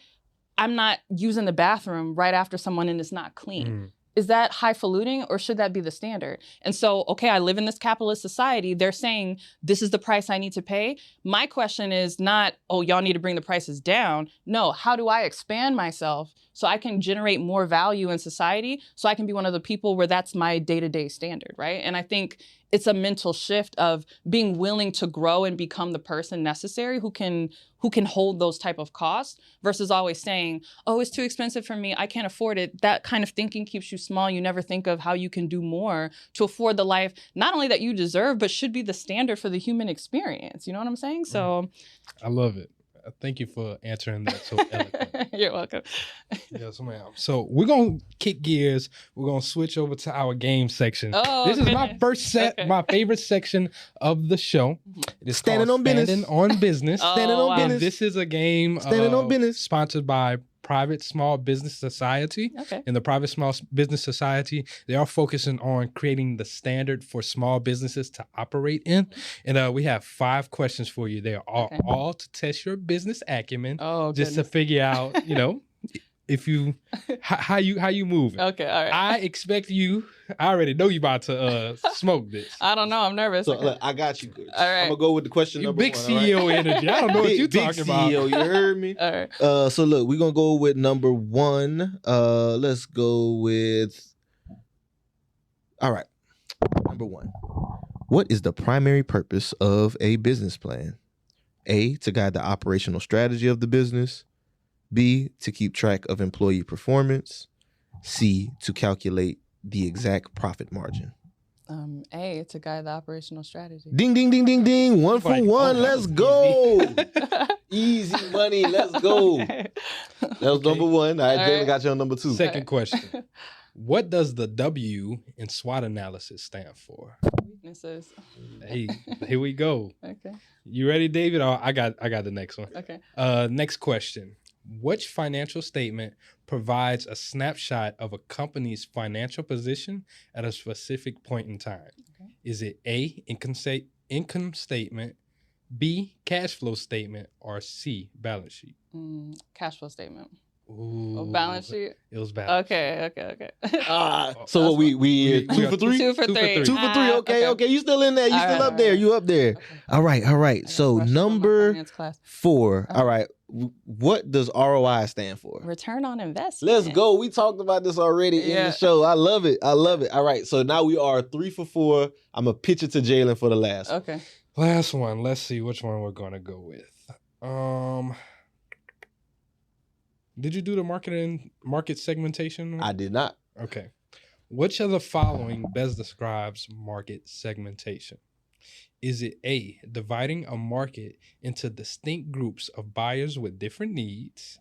I'm not using the bathroom right after someone and it's not clean? Is that highfalutin, or should that be the standard? And so, okay, I live in this capitalist society. They're saying this is the price I need to pay. My question is not, oh, y'all need to bring the prices down. No, how do I expand myself so I can generate more value in society, so I can be one of the people where that's my day-to-day standard, right? And I think it's a mental shift of being willing to grow and become the person necessary who can hold those type of costs, versus always saying, oh, it's too expensive for me, I can't afford it. That kind of thinking keeps you small. You never think of how you can do more to afford the life, not only that you deserve, but should be the standard for the human experience. You know what I'm saying? So I love it. Thank you for answering that so eloquently. You're welcome. Yes, ma'am. So we're going to kick gears. We're going to switch over to our game section. Oh, this is my first my favorite section of the show. It is Standing on Business. Standing on Business. Standing on Business. And this is a game Standing on Business. Sponsored by Private Small Business Society. Okay. In the Private Small Business Society, they are focusing on creating the standard for small businesses to operate in. And we have 5 questions for you. They are all to test your business acumen. Oh, just to figure out, if you how you moving. Okay, all right. I expect you. I already know you about to smoke this. I don't know. I'm nervous. So look, I got you. All right. I'm gonna go with the question number big 1. CEO right? energy. I don't know what you're big talking CEO, about. You heard me? All right. So look, we're gonna go with number 1. Let's go with. All right. Number 1. What is the primary purpose of a business plan? A, to guide the operational strategy of the business. B, to keep track of employee performance. C, to calculate the exact profit margin. A, to guide the operational strategy. Ding, ding, ding, ding, ding. 1 for 1. Let's go. Easy money. Let's go. That was number 1. I definitely got you on number 2. Second question. What does the W in SWOT analysis stand for? Weaknesses. Hey, here we go. Okay. You ready, David? Oh, I got the next one. Okay. Next question. Which financial statement provides a snapshot of a company's financial position at a specific point in time? Okay. Is it A, income statement, B, cash flow statement, or C, balance sheet? Cash flow statement. Ooh, oh, balance sheet? It was balance. Okay. So we 2 for 3? 2 for 3. 2 for 3. Okay. You still in there. You still up there. You up there. Okay. All right. So number 4. All right. What does ROI stand for? Return on investment. Let's go. We talked about this already in the show. I love it. All right. So now we are 3 for 4. I'm going to pitch it to Jalen for the last. Okay. Last one. Let's see which one we're going to go with. Did you do the market segmentation? I did not. Okay. Which of the following best describes market segmentation? Is it A, dividing a market into distinct groups of buyers with different needs?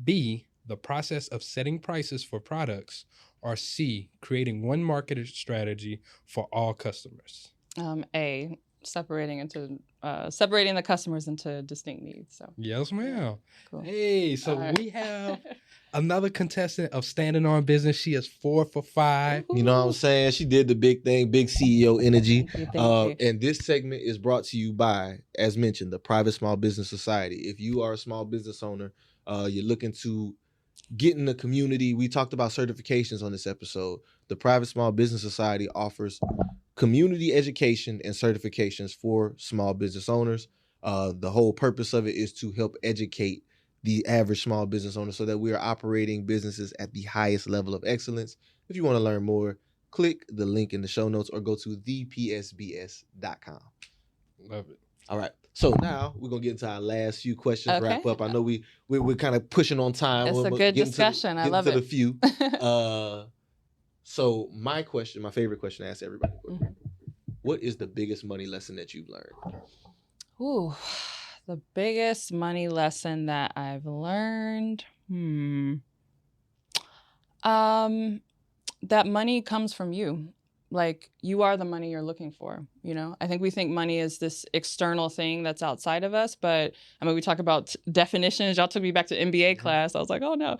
B, the process of setting prices for products? Or C, creating one marketing strategy for all customers? A, separating the customers into distinct needs. So yes, ma'am. Cool. Hey, so we have another contestant of Standing on Business. She is 4 for 5. You know what I'm saying? She did the big thing, big CEO energy. Thank you. And this segment is brought to you by, as mentioned, the Private Small Business Society. If you are a small business owner, you're looking to get in the community. We talked about certifications on this episode. The Private Small Business Society offers community education and certifications for small business owners. The whole purpose of it is to help educate the average small business owner so that we are operating businesses at the highest level of excellence. If you want to learn more, click the link in the show notes or go to thepsbs.com. Love it. All right. So now we're going to get into our last few questions, Okay. wrap up. I know we're kind of pushing on time. It's a good discussion. I love it. it. The few. So my favorite question to ask everybody, what is the biggest money lesson that you've learned? Ooh, the biggest money lesson that I've learned. That money comes from you. Like, you are the money you're looking for, you know? I think we think money is this external thing that's outside of us, but I mean, we talk about definitions. Y'all took me back to MBA class. I was like, oh no.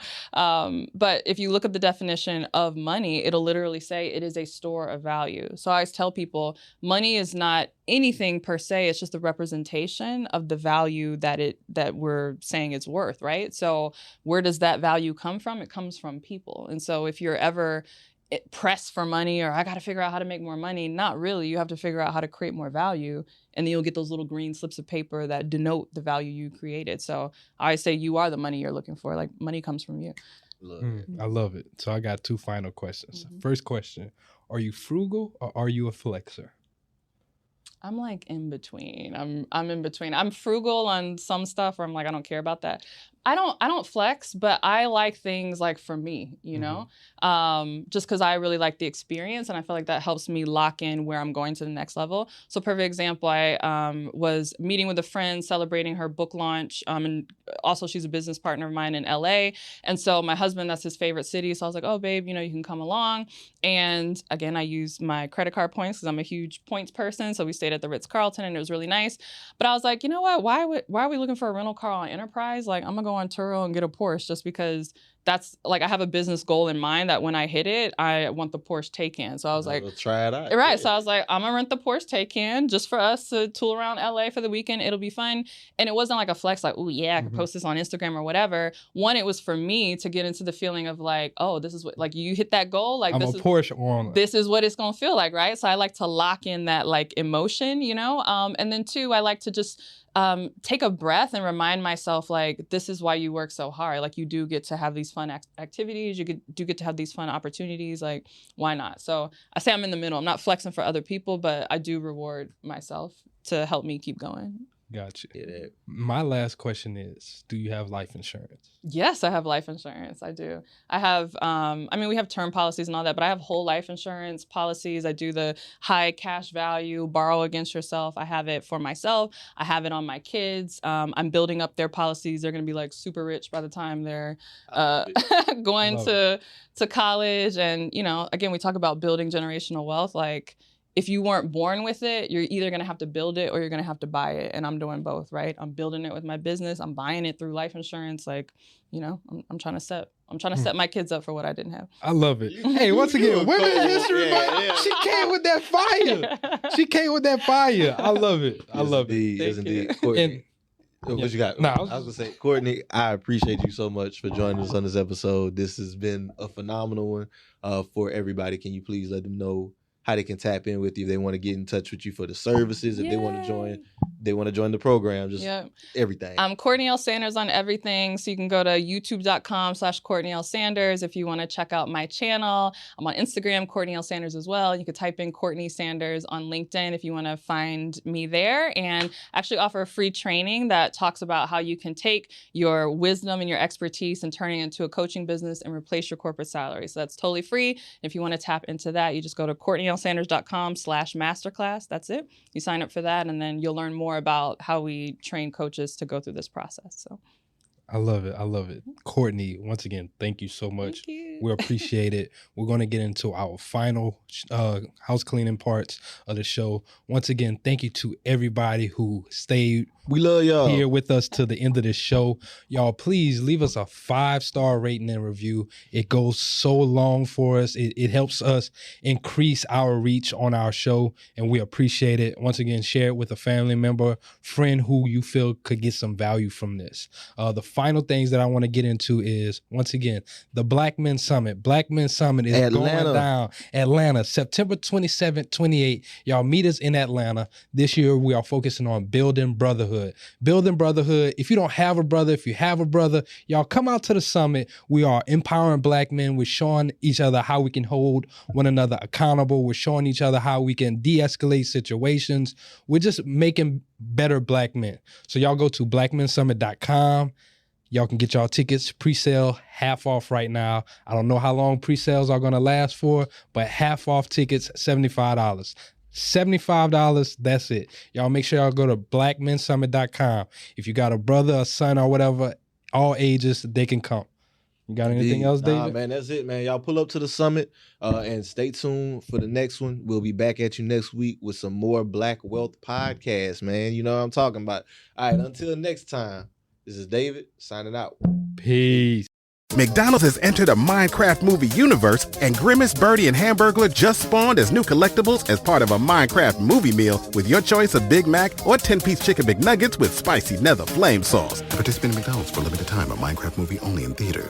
But if you look up the definition of money, it'll literally say it is a store of value. So I always tell people, money is not anything per se. It's just a representation of the value that we're saying it's worth, right? So where does that value come from? It comes from people. And so if you're ever pressed for money, or I got to figure out how to make more money, not really. You have to figure out how to create more value, and then you'll get those little green slips of paper that denote the value you created. So I say you are the money you're looking for. Like, money comes from you. I love it. So I got 2 final questions. First question, are you frugal or are you a flexer? I'm like in between. I'm in between. I'm frugal on some stuff where I'm like, I don't care about that. I don't flex, but I like things like for me, you know, just because I really like the experience, and I feel like that helps me lock in where I'm going to the next level. So perfect example, I was meeting with a friend celebrating her book launch, and also she's a business partner of mine in LA. And so my husband, that's his favorite city. So I was like, oh babe, you know, you can come along. And again, I used my credit card points because I'm a huge points person. So we stayed at the Ritz-Carlton and it was really nice. But I was like, you know what, why are we looking for a rental car on Enterprise? Like, I'm gonna go on Turo and get a Porsche just because that's like, I have a business goal in mind that when I hit it, I want the Porsche Taycan. So I was like, we'll try it out. Right. Yeah. So I was like, I'm gonna rent the Porsche Taycan just for us to tool around LA for the weekend. It'll be fun. And it wasn't like a flex, like, oh yeah, I could post this on Instagram or whatever. One, it was for me to get into the feeling of like, oh, this is what, like, you hit that goal, like, this is what it's gonna feel like, right? So I like to lock in that like emotion, you know? And then 2, I like to just take a breath and remind myself, like, this is why you work so hard. Like, you do get to have these fun activities. You do get to have these fun opportunities. Like, why not? So I say I'm in the middle. I'm not flexing for other people, but I do reward myself to help me keep going. Gotcha. My last question is, do you have life insurance? Yes, I have life insurance. I do. I have, I mean, we have term policies and all that, but I have whole life insurance policies. I do the high cash value, borrow against yourself. I have it for myself. I have it on my kids. I'm building up their policies. They're going to be like super rich by the time they're going to college. And, you know, again, we talk about building generational wealth. Like, if you weren't born with it, you're either going to have to build it or you're going to have to buy it. And I'm doing both, right? I'm building it with my business. I'm buying it through life insurance. Like, you know, I'm trying to set my kids up for what I didn't have. I love it. Hey, once again, Women in History Month. She came with that fire. She came with that fire. I love it. I love it. Yes, indeed. Courtney, what you got? I was going to say, Courtney, I appreciate you so much for joining us on this episode. This has been a phenomenal one for everybody. Can you please let them know how they can tap in with you if they want to get in touch with you for the services, if they want to join the program, just everything. I'm Courtney L Sanders on everything. So you can go to youtube.com/Courtney L Sanders if you want to check out my channel. I'm on Instagram, Courtney L Sanders as well. You could type in Courtney Sanders on LinkedIn if you want to find me there. And actually offer a free training that talks about how you can take your wisdom and your expertise and turn it into a coaching business and replace your corporate salary. So that's totally free. If you want to tap into that, you just go to CourtneyLSanders.com/masterclass. That's it. You sign up for that, and then you'll learn more about how we train coaches to go through this process. So I love it. I love it. Courtney, once again, thank you so much We appreciate it. We're going to get into our final house cleaning parts of the show. Once again, thank you to everybody who stayed. We love y'all here with us to the end of this show. Y'all, please leave us a 5-star rating and review. It goes so long for us. It helps us increase our reach on our show, and we appreciate it. Once again, share it with a family member, friend who you feel could get some value from this. The final things that I want to get into is, once again, the Black Men Summit. Black Men Summit is going down. Atlanta, September 27th, 28th. Y'all meet us in Atlanta. This year, we are focusing on building brotherhood. Building brotherhood. If you don't have a brother, if you have a brother, y'all come out to the summit. We are empowering Black men. We're showing each other how we can hold one another accountable. We're showing each other how we can de-escalate situations. We're just making better Black men. So y'all go to blackmensummit.com. Y'all can get y'all tickets pre-sale, half off right now. I don't know how long pre-sales are going to last for, but half off tickets, $75. $75, that's it. Y'all make sure y'all go to blackmensummit.com. If you got a brother, a son, or whatever, all ages, they can come. You got anything else, David? Nah, man, that's it, man. Y'all pull up to the summit and stay tuned for the next one. We'll be back at you next week with some more Black Wealth podcasts, man. You know what I'm talking about. All right, until next time, this is David signing out. Peace. McDonald's has entered a Minecraft movie universe, and Grimace, Birdie, and Hamburglar just spawned as new collectibles as part of a Minecraft movie meal with your choice of Big Mac or 10-piece chicken McNuggets with spicy nether flame sauce. Participate in McDonald's for a limited time. A Minecraft movie only in theaters.